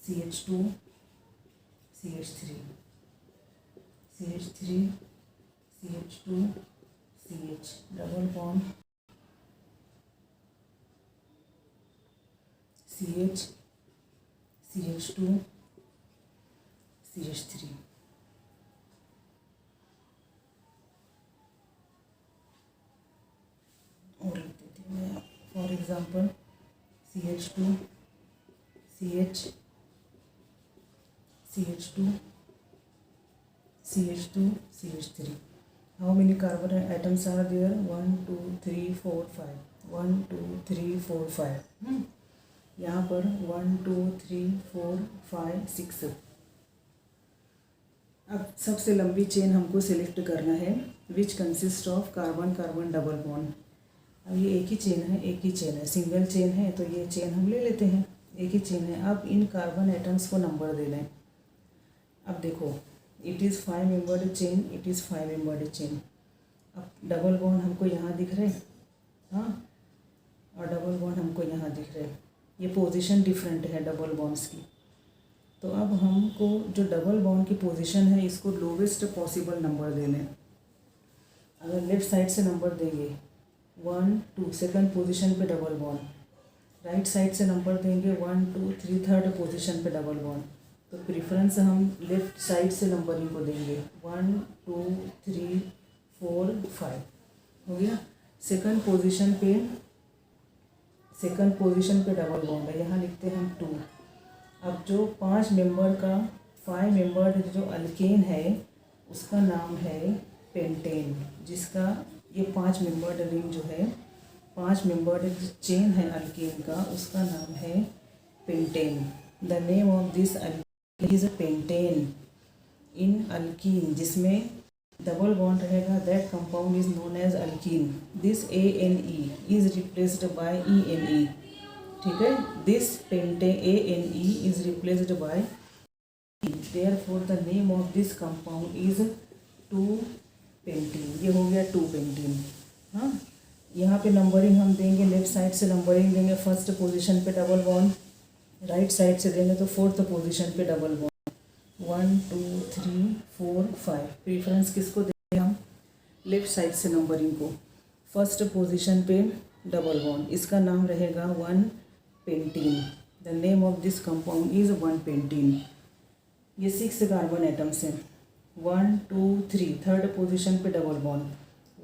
CH2 CH3 CH3 CH2 CH double bond CH CH2 CH3. और लिख देती हूँ मैं for example CH2 CH CH2 CH2 CH3. How many carbon atoms are there? 1 2 3 4 5. 1 2 3 4 5. यहाँ पर 1 2 3 4 5 6. अब सबसे लंबी चेन हमको सिलेक्ट करना है विच consist of carbon carbon double bond. अब ये एक ही चेन है, सिंगल चेन है, तो ये चेन हम ले लेते हैं, एक ही चेन है. अब इन कार्बन एटम्स को नंबर दे लें. अब देखो it is 5 membered chain, it is 5 membered chain. अब डबल बॉन्ड हमको यहाँ दिख रहे हैं, हाँ, और डबल बॉन्ड हमको यहाँ दिख रहे हैं. ये पोजीशन डिफरेंट है डबल बॉन्ड्स की. तो अब हमको जो डबल बॉन्ड की पोजीशन है इसको लोवेस्ट पॉसिबल नंबर दे लें. अगर लेफ्ट साइड से नंबर देंगे 1 2 सेकंड पोजीशन पे डबल बॉन्ड, राइट साइड से नंबर देंगे 1 2 3 थर्ड पोजीशन पे डबल बॉन्ड. तो प्रेफरेंस हम लेफ्ट साइड से नंबरिंग को देंगे 1 2 3 4 5. हो गया. सेकंड पोजीशन पे डबल बॉन्ड है, यहाँ लिखते हैं हम 2. अब जो 5 मेंबर जो अल्केन है उसका नाम है पेंटेन, जिसका ये 5 मेंबर्ड रिंग जो है, 5 मेंबर्ड चेन है अल्केन का, उसका नाम है pentane. The name of this alkane is pentane. In alkene जिसमें डबल बॉन्ड रहेगा, that compound is known as alkene, this ANE is replaced by ENE, ठीक है, this pent ANE is replaced by, therefore the name of this compound is two pentene, ये हो गया 2-पेंटीन। हाँ, यहाँ पे नंबरिंग हम देंगे, लेफ्ट साइड से नंबरिंग देंगे, फर्स्ट पोजीशन पे डबल बॉन्ड, राइट साइड से देंगे तो फोर्थ पोजीशन पे डबल बॉन्ड, 1 2 3 4 5। प्रीफरेंस किसको देंगे हम, लेफ्ट साइड से नंबरिंग को, फर्स्ट पोजीशन पे डबल बॉन्ड, इसका नाम रहेगा one pentene, the name of this compound is one pentene. ये 6 कार्बन एटम्स हैं, 1 2 3, थर्ड पोजीशन पे डबल बॉन्ड,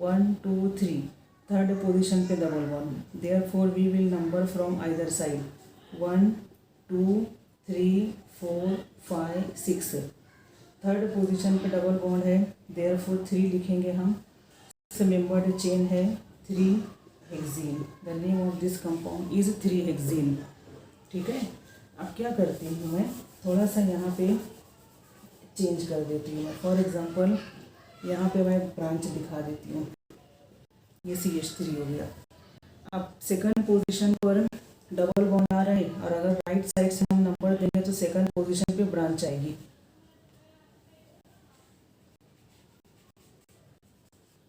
1 2 3, थर्ड पोजीशन पे double bond, therefore we will number from either side, 1 2 3 4 5 6, third position पे डबल बॉन्ड है, देयरफॉर 3 लिखेंगे हम, 6 मेंबर्ड चेन है, 3 hexene, the name of this compound is 3 hexene, ठीक है। अब क्या करती हूँ मैं, थोड़ा सा यहाँ पे चेंज कर देती हूँ, फॉर एग्जांपल यहाँ पे मैं ब्रांच दिखा देती हूँ, ये CH3 हो गया। अब सेकंड पोजीशन पर डबल बॉन्ड आ रहा है, और अगर राइट साइड से हम नंबर देंगे तो सेकंड पोजीशन पे ब्रांच आएगी,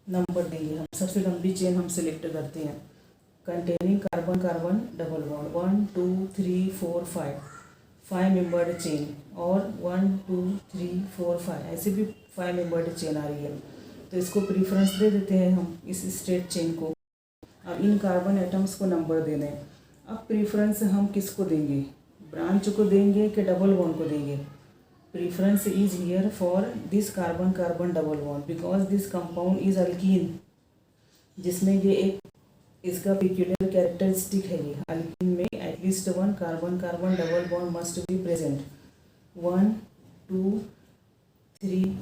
नंबर देंगे हम, सबसे लंबी चेन हम सिलेक्ट करते हैं, containing carbon carbon double bond, 1 2 3 4 5 membered chain, और 1 2 3 4 5 ऐसे भी 5 मेंबर्ड चेन आ रही है, तो इसको प्रीफरेंस दे देते हैं हम इस स्ट्रेट चेन को। अब इन कार्बन एटम्स को नंबर देने हैं, अब प्रीफरेंस हम किसको देंगे, ब्रांच को देंगे कि डबल बॉन्ड को देंगे, preference is here for this carbon carbon double bond, because this compound is alkyne, जिसमें ये एक इसका पिक्यूलियर कैरेक्टरिस्टिक है, ये अल्कीन में at least 1 carbon carbon double bond must be present, 1 2 3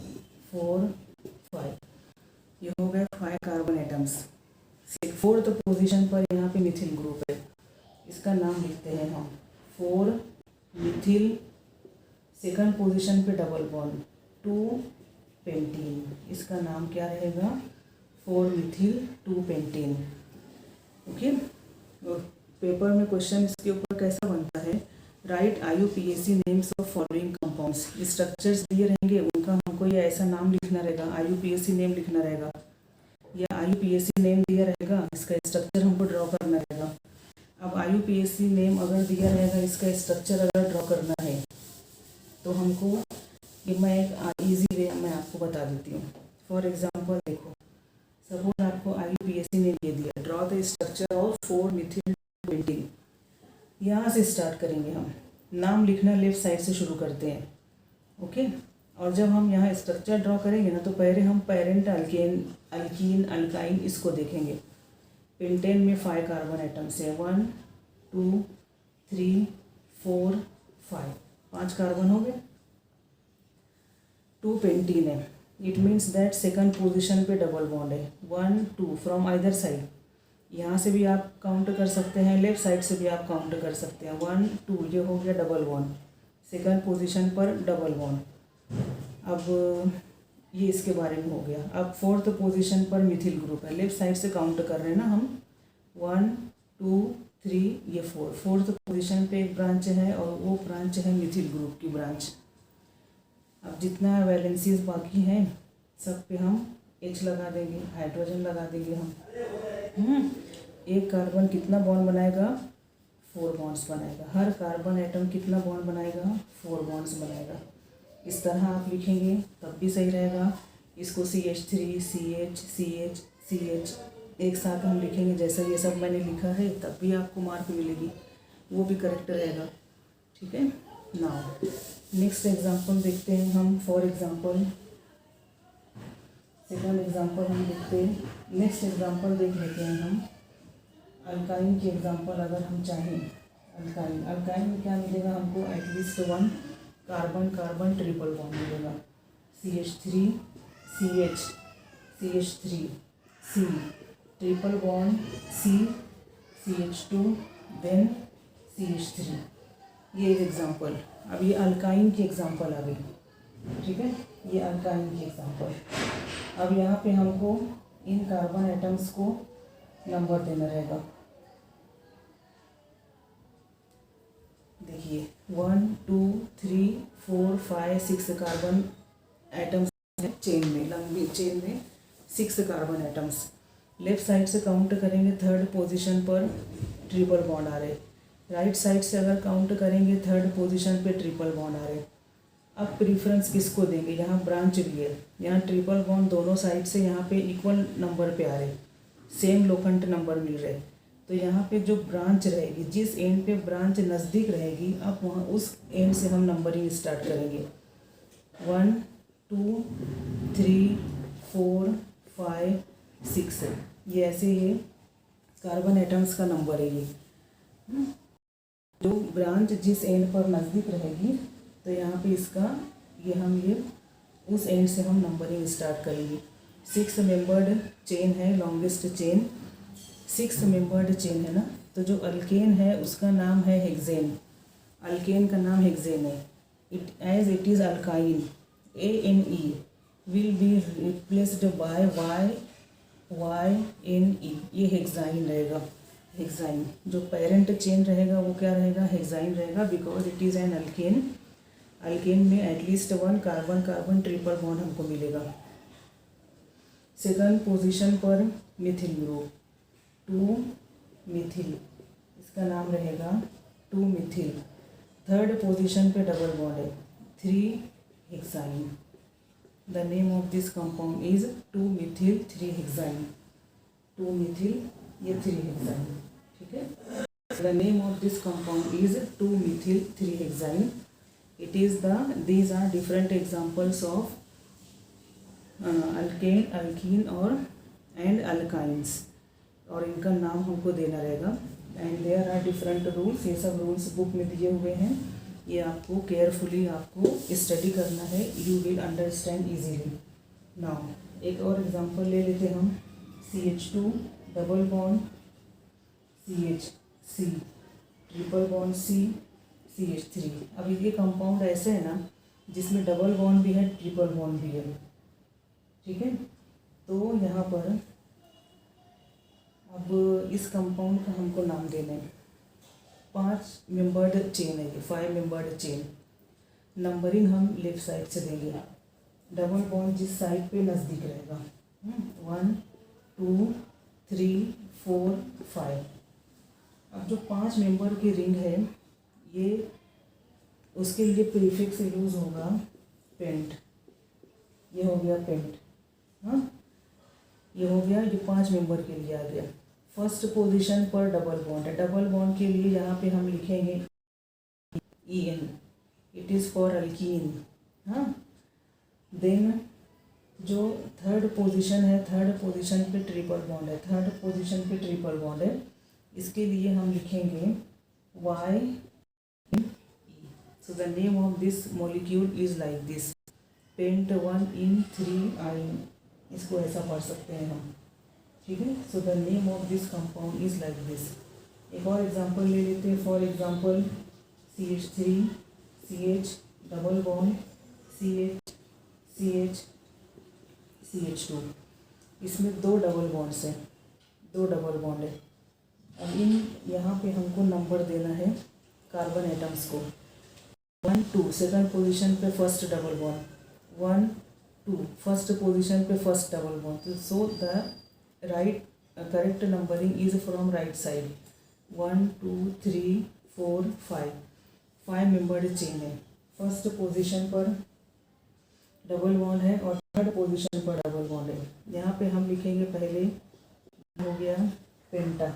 4 5, ये हो गए 5 कार्बन एटम्स। फोर्थ पोजीशन पर यहाँ पे मिथिल ग्रुप है, इसका नाम लिखते हैं हम 4 मिथिल, सेकंड पोजीशन पे डबल बॉन्ड 2-पेंटीन, इसका नाम क्या रहेगा, 4 मिथिल 2-पेंटीन, ओके। पेपर में क्वेश्चन इसके ऊपर कैसा बनता है, right IUPAC names of following compounds, structures दिए रहेंगे उनका हमको ये ऐसा नाम लिखना रहेगा, IUPAC नेम लिखना रहेगा, या IUPAC नेम दिया रहेगा, इसका स्ट्रक्चर हमको ड्रॉ करना रहेगा। अब IUPAC नेम अगर दिया रहेगा, इसका स्ट्रक्चर अगर ड्रॉ करना है तो हमको, ये मैं एक ईजी वे मैं आपको बता देती हूँ। फॉर एग्जांपल देखो, सपोज आपको IUPAC ने ये दिया, draw the structure of 4 Mithil 20, यहाँ से स्टार्ट करेंगे हम, नाम लिखना लेफ्ट साइड से शुरू करते हैं, ओके। और जब हम यहाँ स्ट्रक्चर ड्रॉ करेंगे ना, तो पहले हम पेरेंट अल्कीन अल्काइन इसको देखेंगे। पेंटेन में 5 कार्बन एटम्स है, 1 2 3 4 5, 5 कार्बन हो गए, 2-पेंटीन है, it means that second position पे डबल बॉन्ड है, 1 2 फ्रॉम आइदर साइड, यहाँ से भी आप काउंट कर सकते हैं, लेफ्ट साइड से भी आप काउंट कर सकते हैं, 1 2, ये हो गया डबल बॉन्ड, सेकंड पोजीशन पर डबल बॉन्ड। अब ये इसके बारे में हो गया। अब फोर्थ पोजीशन पर मिथिल ग्रुप है, लेफ्ट साइड से काउंट कर रहे हैं ना हम, 1 2 3, ये 4, फोर्थ पोजीशन पे एक ब्रांच है, और वो ब्रांच है मिथिल ग्रुप की ब्रांच। अब जितना वैलेंसीज बाकी हैं सब पे हम H लगा देंगे, हाइड्रोजन लगा देंगे हम। एक कार्बन कितना बॉन्ड बनाएगा, 4 बॉन्ड्स बनाएगा, हर कार्बन एटम कितना बॉन्ड बनाएगा, 4 बॉन्ड्स बनाएगा। इस तरह आप लिखेंगे तब भी सही रहेगा, इसको CH3 CH CH CH एक साथ हम लिखेंगे, जैसा ये सब मैंने लिखा है, तब भी आपको मार्क मिलेगी, वो भी करेक्ट रहेगा, ठीक है। नाउ नेक्स्ट एग्जांपल देखते हैं हम, फॉर एग्जांपल सेकंड एग्जांपल हम देखते हैं, नेक्स्ट एग्जांपल देख लेते हैं हम, अल्काइन की एग्जांपल अगर हम चाहें। अल्काइन में क्या मिलेगा हमको, at least 1 carbon carbon triple bond मिलेगा, CH3 CH CH3 C, triple bond C CH2 then CH3, ये एक एग्जांपल। अब ये अल्काइन की एग्जांपल आ गई, ठीक है, ये अल्काइन की एग्जांपल। अब यहाँ पे हमको इन कार्बन एटम्स को नंबर देना रहेगा। देखिए 1 2 3 4 5 6 कार्बन एटम्स है चेन में, लंबी चेन में 6 कार्बन एटम्स। लेफ्ट साइड से काउंट करेंगे थर्ड पोजीशन पर ट्रिपल बॉन्ड आ रहे, राइट साइड से अगर काउंट करेंगे थर्ड पोजीशन पे ट्रिपल बॉन्ड आ रहे। अब प्रीफरेंस किसको देंगे, यहाँ ब्रांच भी है, यहाँ ट्रिपल बॉन्ड दोनों साइड से यहाँ पे इक्वल नंबर पे आ रहे, सेम लोखंड नंबर मिल रहे। तो यहाँ पे जो ब्रांच रहेगी, जिस एंड पे ब्रांच नज़दीक रहेगी, अब वहाँ उस एंड से हम नंबरिंग स्टार्ट करेंगे। 1 2 3 4 5 6, ये ऐसे ये कार्बन एटम्स का नंबर है। ये जो ब्रांच जिस एंड पर नज़दीक रहेगी, तो यहाँ पे इसका ये उस एंड से हम नंबरिंग स्टार्ट करेंगे। 6 मेंबर्ड चेन है, लॉन्गेस्ट चेन 6 मेंबर्ड चेन है ना। तो जो अल्केन है उसका नाम है हेक्सेन, अल्केन का नाम हेक्सेन है। It is alkyne, ANE will be replaced by YNE, ये हेक्साइन रहेगा। हेक्साइन जो पेरेंट चेन रहेगा वो क्या रहेगा, हेक्साइन रहेगा, because it is an alkane. Alkane में at least 1 carbon carbon triple bond हमको मिलेगा। सेकंड पोजीशन पर मिथिल ग्रुप 2 मिथिल, इसका नाम रहेगा 2 मिथिल। थर्ड पोजीशन पे डबल बॉन्ड है 3 hexyne. The name of this compound is 2 Mithil 3 hexyne. 2 Mithil ये 3 हेक्साइन, ठीक है। The name of this compound is 2 Mithil 3 hexyne. It is these are different examples of alkane, alkene and alkynes, और इनका नाम हमको देना रहेगा। And there are different rules, ये सब रूल्स बुक में दिए हुए हैं, ये आपको केयरफुली आपको स्टडी करना है, you will understand easily. Now एक और एग्जांपल ले लेते हम, CH2 double bond CH, triple bond CH3। अब ये कंपाउंड ऐसे है ना जिसमें डबल बॉन्ड भी है ट्रिपल बॉन्ड भी है, ठीक है। तो यहाँ पर अब इस कंपाउंड का हमको नाम देना है। 5 मेंबर्ड चेन है ये, 5 मेंबर्ड चेन। नंबरिंग हम लेफ्ट साइड से देंगे, डबल बॉन्ड जिस साइड पे नज़दीक रहेगा 1 2 3 4 5। अब जो 5 मेंबर की रिंग है, ये उसके लिए प्रीफिक्स यूज़ होगा पेंट। ये हो गया पेंट, हाँ ये हो गया, ये 5 मेंबर के लिए आ गया। फर्स्ट पोजीशन पर डबल बॉन्ड है, डबल बॉन्ड के लिए यहाँ पे हम लिखेंगे EN, it is for alkyne, हाँ। देन जो थर्ड पोजीशन है, थर्ड पोजीशन पे ट्रिपल बॉन्ड है, थर्ड पोजीशन पे ट्रिपल बॉन्ड है, इसके लिए हम लिखेंगे YNE। So the name of this molecule is like this, pent 1 in 3 ion, इसको ऐसा पढ़ सकते हैं हम, ठीक है। So the name of this compound is like this। एक और एग्जांपल ले लेते हैं, for example CH3 CH double bond CH2, इसमें 2 डबल बॉन्ड्स हैं, 2 डबल बॉन्ड है। अब इन यहाँ पे हमको नंबर देना है कार्बन एटम्स को। 1 2 सेकंड पोजीशन पे first double bond, 1 2 first position पे first double bond. So the right correct numbering is from right side. 1 2 3 4 5 membered chain है, फर्स्ट पोजीशन पर डबल बॉन्ड है और थर्ड पोजीशन पर डबल बॉन्ड है। यहाँ पे हम लिखेंगे पहले, हो गया पेंटा,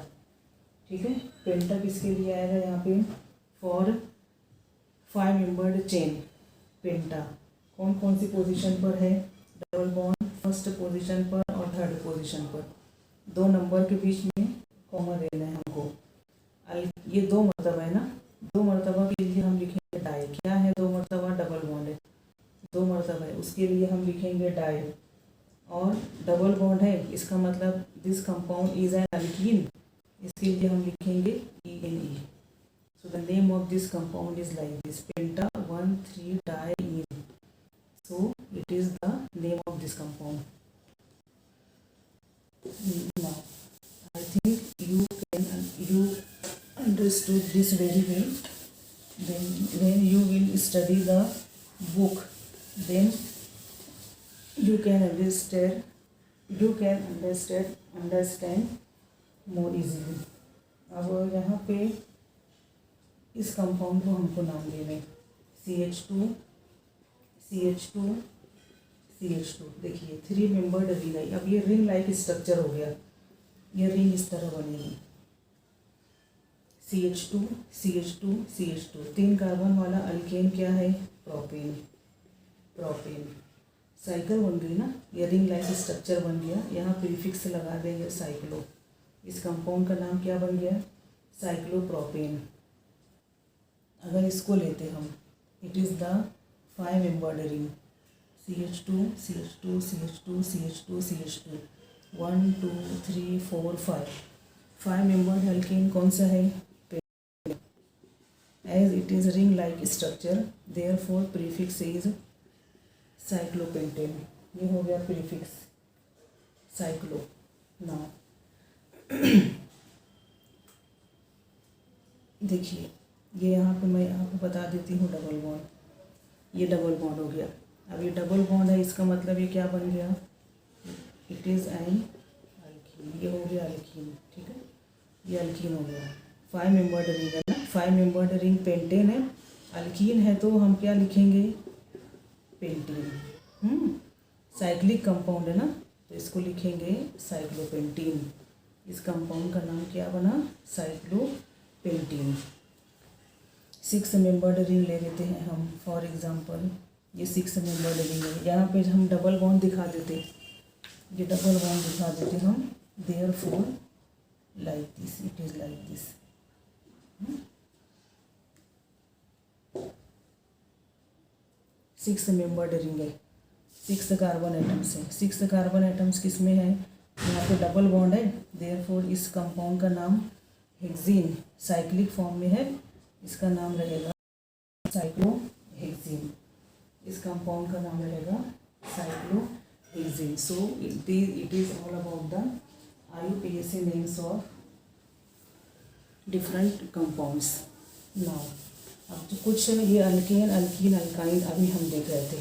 ठीक है। पेंटा किसके लिए आएगा यहाँ पे, फॉर 5 मेंबर्ड चेन। पेंटा कौन कौन सी पोजीशन पर है, डबल बॉन्ड फर्स्ट पोजीशन पर और थर्ड पोजीशन पर, 2 नंबर के बीच में कॉमा देना है हमको। ये 2 मरतबा है ना, 2 मरतबा के लिए हम लिखेंगे डाई। क्या है 2 मरतबा, डबल बॉन्ड है, 2 मरतबा है, उसके लिए हम लिखेंगे डाई। और डबल बॉन्ड है, इसका मतलब this compound is an alkyne, इसके लिए हम लिखेंगे ENE। So the name of this compound is like this, penta 1 3 diene. So it is the name of this compound. Now, I think you understood this very well. Then when you will study the book, then you can understand more easily. अब यहाँ पे इस कंपाउंड को हमको नाम देने CH2 CH2 CH2। देखिए 3 मेंबर्ड रिंग आई। अब ये रिंग लाइक स्ट्रक्चर हो गया, ये रिंग इस तरह बनेगी CH2 CH2 CH2। 3 कार्बन वाला अल्केन क्या है? प्रोपेन। प्रोपेन साइकिल बन गई ना, ये रिंग लाइक स्ट्रक्चर बन गया। यहाँ प्रीफिक्स लगा देंगे साइक्लो। इस कंपाउंड का नाम क्या बन गया? साइक्लोप्रोपेन। अगर इसको लेते हम, it is the 5 membered ring CH2 CH2 CH2 CH2 CH2 1 2 3 4 5 membered alkane कौन सा है? As it is ring like structure, therefore prefix is cyclopentane। ये हो गया प्रीफिक्स साइक्लो। नाउ देखिए, ये यहाँ पे मैं आपको बता देती हूँ डबल बॉन्ड। ये डबल बॉन्ड हो गया। अब ये डबल बॉन्ड है, इसका मतलब ये क्या बन गया? It is N alkyne. ये हो गया अल्कीन, ठीक है, ये अल्कीन हो गया। 5 मेंबर्ड रिंग है ना, 5 मेंबर्ड रिंग पेंटेन है। अल्कीन है तो हम क्या लिखेंगे? पेंटीन। साइक्लिक कंपाउंड है ना, तो इसको लिखेंगे साइक्लोपेंटीन। इस कंपाउंड का नाम क्या बना? साइक्लोपेंटीन। 6 मेंबर्ड रिंग ले लेते हैं हम। फॉर एग्जांपल ये 6 मेंबर्ड रिंग है। यहाँ पे हम डबल बॉन्ड दिखा देते, ये डबल बॉन्ड दिखा देते हम। Therefore like this, it is like this. 6 membered ring है, 6 कार्बन एटम्स है। 6 कार्बन एटम्स किस में है? यहाँ पे डबल बॉन्ड है। देयरफॉर इस कंपाउंड का नाम हेक्सीन, साइक्लिक फॉर्म में है। इसका नाम रहेगा साइक्लोहेक्सीन। इस कंपाउंड का नाम रहेगा cyclohexene. So it is all about the IUPAC names of different compounds. Now अब तो कुछ ये अल्केन अल्कीन अल्काइन अभी हम देख रहे थे।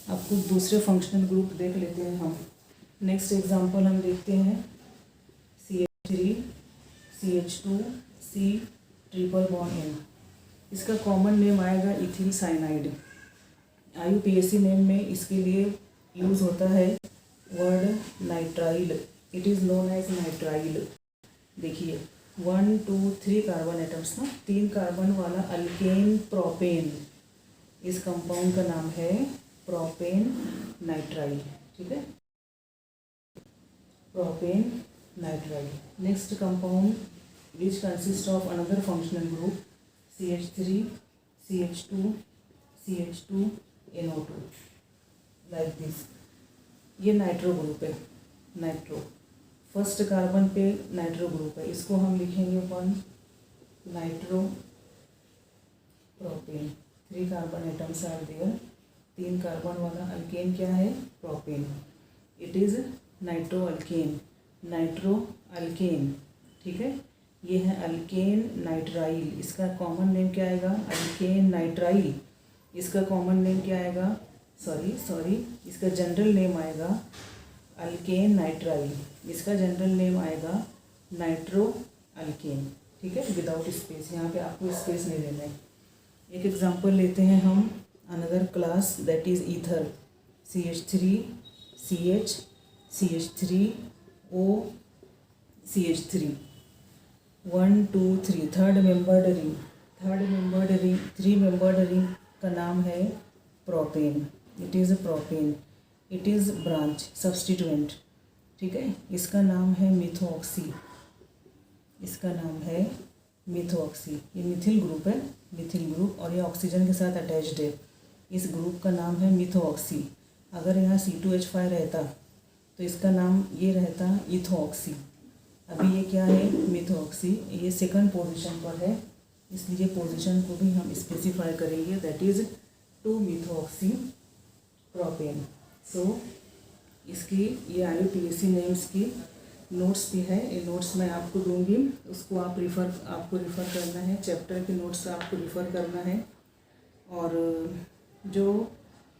अब कुछ दूसरे फंक्शनल ग्रुप देख लेते हैं हम। नेक्स्ट एग्जांपल हम देखते हैं CH3 CH2 C triple bond N। इसका कॉमन नेम आएगा इथिल साइनाइड। IUPAC नेम में इसके लिए यूज़ होता है word nitrile. It is known as nitrile. देखिए 1 2 3 कार्बन एटम्स ना, 3 कार्बन वाला अल्केन प्रोपेन। इस कंपाउंड का नाम है प्रोपेन नाइट्राइल, ठीक है, propane nitrile. Next compound which consist of another functional group CH3 CH2 CH2 NO2 like this. ये नाइट्रो ग्रुप है, नाइट्रो फर्स्ट कार्बन पे नाइट्रो ग्रुप है। इसको हम लिखेंगे 1 nitro propane. 3 carbon atoms are there. 3 carbon वाला अल्केन क्या है? Propane. It is nitro alkane, nitro alkane, ठीक है। ये है अल्केन नाइट्राइल। इसका कॉमन नेम क्या आएगा? Alkane nitrile. इसका कॉमन नेम क्या आएगा? सॉरी इसका जनरल नेम आएगा अल्केन नाइट्राइल। इसका जनरल नेम आएगा नाइट्रो अल्केन, ठीक है, विदाउट स्पेस। यहाँ पे आपको स्पेस नहीं लेना है। एक एग्जांपल लेते हैं हम another class, that is ether. CH3 CH CH3 O CH3 1 2 3 third membered ring. 3 membered ring का नाम है propane. It is propane. It is branch substituent, ठीक है। इसका नाम है मिथोऑक्सी। इसका नाम है मिथोऑक्सी। ये मिथिल ग्रुप है, मिथिल ग्रुप, और ये ऑक्सीजन के साथ अटैच्ड है। इस ग्रुप का नाम है मिथोऑक्सी। अगर यहाँ C2H5 रहता तो इसका नाम ये रहता इथोऑक्सी। अभी ये क्या है? मिथोऑक्सी। ये सेकंड पोजीशन पर है, इसलिए पोजीशन को भी हम स्पेसिफाई करेंगे, दैट इज़ 2 मिथोऑक्सी प्रोपेन। सो इसकी ये IUPAC नेम्स की नोट्स भी है, ये नोट्स मैं आपको दूंगी, उसको आपको रिफ़र करना है, चैप्टर के नोट्स आपको रिफ़र करना है। और जो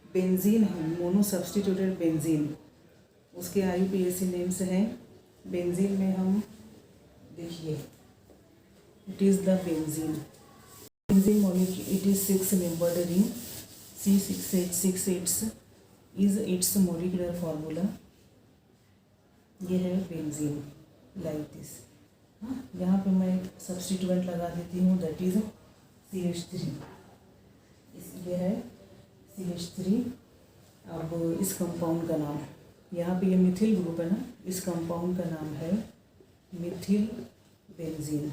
बेंजीन है, मोनो सब्स्टिट्यूटेड बेंजीन, उसके IUPAC नेम्स हैं। बेंजीन में हम देखिए, it is the benzene molecule, it is 6-membered ring, C6H6 is its molecular formula। ये है बेंजीन लाइक दिस। हाँ, यहाँ पे मैं सब्स्टिट्यूएंट लगा देती हूँ, दैट इज CH3। ये है CH3। अब इस कंपाउंड का नाम, यहाँ पे ये मिथिल ग्रुप है ना, इस कंपाउंड का नाम है मिथिल बेंजीन।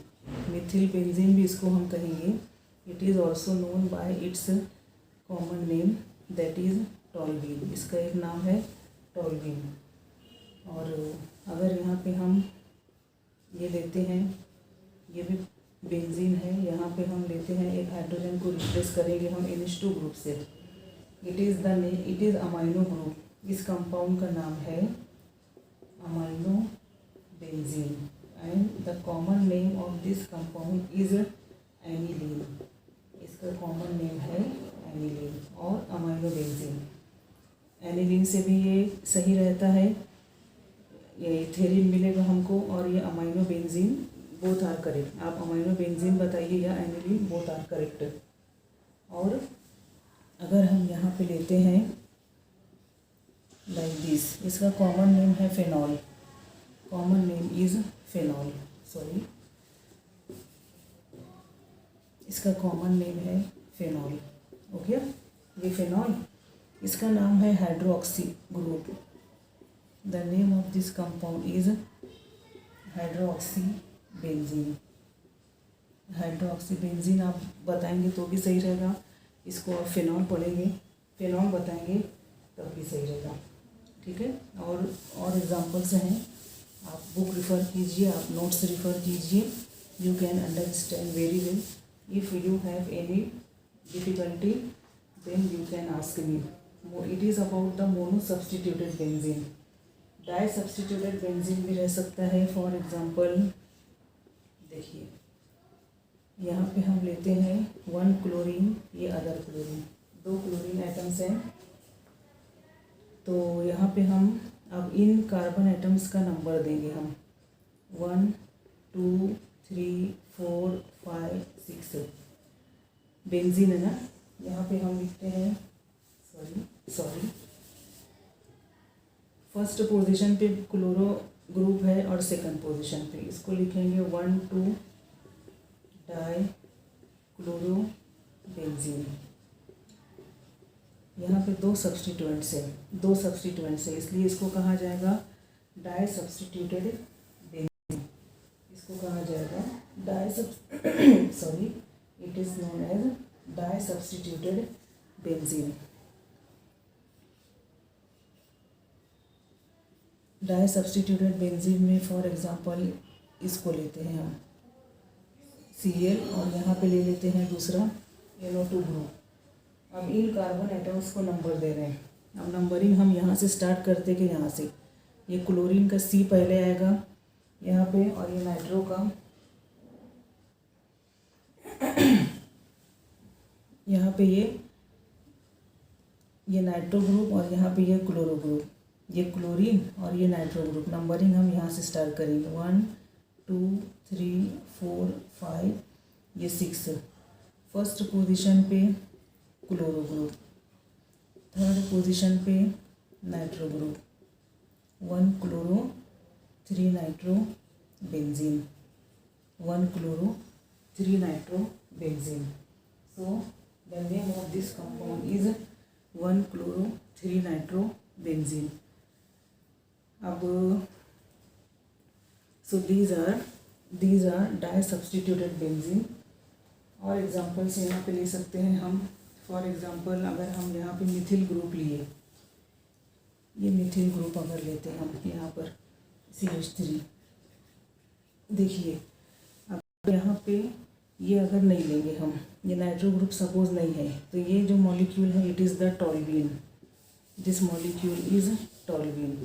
मिथिल बेंजीन भी इसको हम कहेंगे। It is also known by its common name, that is toluene. इसका एक नाम है टॉल्वीन। और अगर यहाँ पे हम ये लेते हैं, ये भी बेंजीन है, यहाँ पे हम लेते हैं एक हाइड्रोजन को रिप्लेस करेंगे हम NH2 ग्रुप से। It is amino group. इस कंपाउंड का नाम है amino benzene and the common name of this compound is aniline. इसका कॉमन नेम है एनिलीन और अमाइनो बेंजीन। एनिलीन से भी ये सही रहता है, ये इथेरिन मिलेगा हमको, और ये amino benzene both are correct. आप अमाइनो बेंजीन बताइए या एनिलीन, बोथ आर करेक्ट। और अगर हम यहाँ पे लेते हैं लाइक दिस, इसका कॉमन नेम है phenol. Common name is phenol, sorry, इसका कॉमन नेम है फेनॉल। ओके, ये फेनॉल, इसका नाम है hydroxy group. The name of this compound is hydroxy benzene. Hydroxy benzene आप बताएंगे तो भी सही रहेगा, इसको आप फेनॉल पढ़ेंगे, फेनॉल बताएंगे तब भी सही रहेगा। ठीक है, और एग्जांपल्स हैं, आप बुक रिफ़र कीजिए, आप नोट्स रिफ़र कीजिए। You can understand very well. If you have any difficulty then you can ask me. It is about the mono substituted benzene. Di substituted benzene भी रह सकता है। फॉर एग्जांपल देखिए, यहाँ पे हम लेते हैं 1 क्लोरीन, ये अदर क्लोरीन, 2 क्लोरीन एटम्स हैं। तो यहाँ पे हम अब इन कार्बन एटम्स का नंबर देंगे हम 1 2 3 4 5 6। बेंजीन है ना, यहाँ पे हम लिखते हैं, सॉरी फर्स्ट पोजीशन पे क्लोरो ग्रुप है और सेकंड पोजीशन पे इसको लिखेंगे 1 2 डाई क्लोरो बेंजीन। यहाँ पे 2 सब्स्टिट्यूएंट्स है, इसलिए इसको कहा जाएगा डाई सब्स्टिट्यूटेड बेंजीन। इसको कहा जाएगा it is known as di substituted benzene. Di substituted benzene में फॉर एग्जांपल इसको लेते हैं हम Cl, और यहाँ पे ले लेते हैं दूसरा NO2 ग्रुप। अब इन कार्बन एटम्स को नंबर दे रहे हैं। अब नंबरिंग हम यहाँ से स्टार्ट करते कि यहाँ से ये क्लोरीन का C पहले आएगा यहाँ पे, और ये नाइट्रो का यहाँ पे ये नाइट्रो ग्रुप, और यहाँ पे ये क्लोरो ग्रुप, ये क्लोरीन और ये नाइट्रो ग्रुप। नंबरिंग हम यहाँ से स्टार्ट करेंगे 1 2 3 4 5, ये 6। फर्स्ट पोजीशन पे क्लोरो ग्रुप, थर्ड पोजीशन पे nitro group, 1 chloro 3 nitro benzene, 1 chloro 3 nitro benzene. So the name of this compound is 1 chloro 3 nitro benzene. अब so these are di substituted benzene. और एग्जांपल्स यहाँ पे ले सकते हैं हम। फॉर एग्जांपल अगर हम यहाँ पे मिथिल ग्रुप लिए, ये मिथिल ग्रुप अगर लेते हैं हम यहाँ पर CH3, देखिए अब यहाँ पे ये अगर नहीं लेंगे हम, ये नाइट्रो ग्रुप सपोज नहीं है, तो ये जो मॉलिक्यूल है it is the toluene. This molecule is toluene.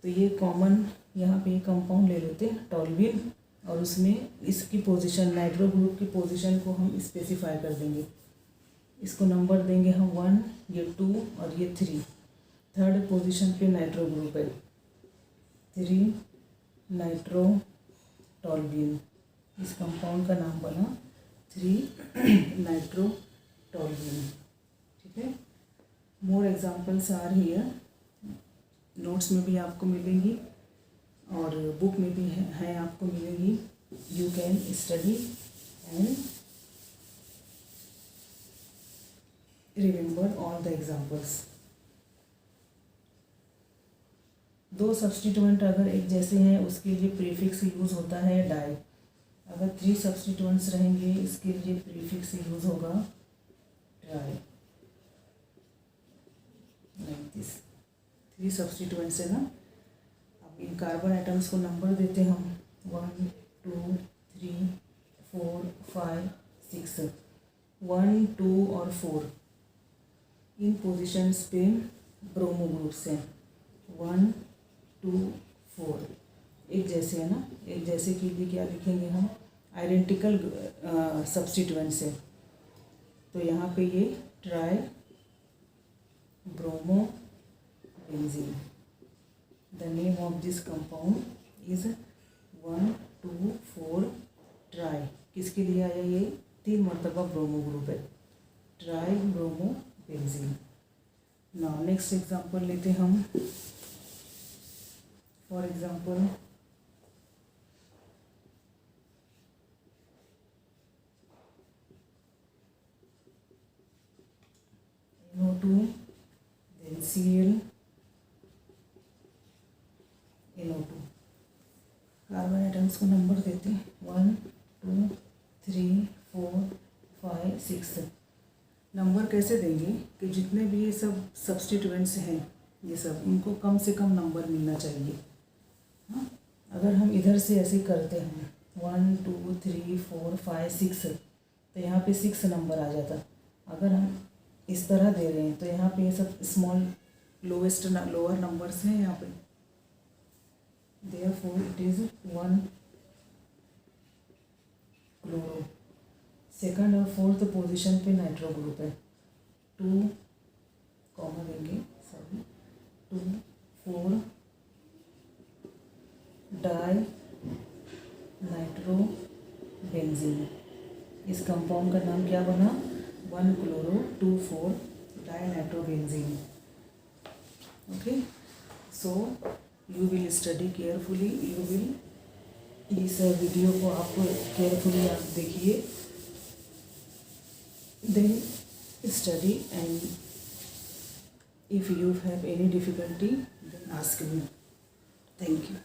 तो ये कॉमन यहाँ पे कंपाउंड ले लेते हैं टॉल्यूइन, और उसमें इसकी पोजीशन, नाइट्रो ग्रुप की पोजीशन को हम स्पेसिफाई कर देंगे। इसको नंबर देंगे हम 1, ये 2 और ये 3। थर्ड पोजीशन पे नाइट्रो ग्रुप है 3 नाइट्रो टॉल्यूइन। इस कंपाउंड का नाम बना 3 नाइट्रो टॉल्यूइन। ठीक है। More examples are here, notes में भी आपको मिलेंगी और बुक में भी है आपको मिलेगी। You can study and remember all the examples. दो सब्स्टिट्यूएंट अगर एक जैसे हैं उसके लिए प्रीफिक्स यूज़ होता है डाई। अगर 3 सब्स्टिट्यूएंट्स रहेंगे इसके लिए प्रीफिक्स यूज़ होगा ट्राई। लाइक दिस 3 सब्स्टिट्यूएंट्स है ना। अब इन कार्बन आइटम्स को नंबर देते हम 1 2 3 4 5 6। 1 2 और 4 इन पोजीशंस पे ब्रोमो ग्रुप्स हैं। 1 2 4 एक जैसे है ना। एक जैसे के लिए क्या लिखेंगे हम, आइडेंटिकल सब्स्टिट्यूएंट्स है। तो यहाँ पे ये try bromo benzene. The name of this compound is 1 2 4 try. किसके लिए आया ये, 3 मरतबा ब्रोमो ग्रुप है, try bromo benzene. Now next example लेते हम। For example NO2 then Cl NO2। Carbon atoms को नंबर देते हैं 1 2 3 4 5 6। नंबर कैसे देंगे कि जितने भी ये सब सब्स्टिट्यूएंट्स हैं ये सब, इनको कम से कम नंबर मिलना चाहिए। हाँ, अगर हम इधर से ऐसे करते हैं 1 2 3 4 5 6 तो यहाँ पे 6 नंबर आ जाता। अगर हम इस तरह दे रहे हैं तो यहाँ पे ये सब स्मॉल लोअर नंबर्स हैं यहाँ पे। Therefore it is 1 chloro. Second और फोर्थ पोजीशन पे नाइट्रो ग्रुप है। 2 कॉमन देंगे, सॉरी 2 4 डाई नाइट्रो बेंजीन। इस कंपाउंड का नाम क्या बना, 1 chloro 2 4 di nitro benzene. Okay, so you will study carefully. You will इस वीडियो को आप केयरफुली आप देखिए, then study, and if you have any difficulty then ask me. Thank you.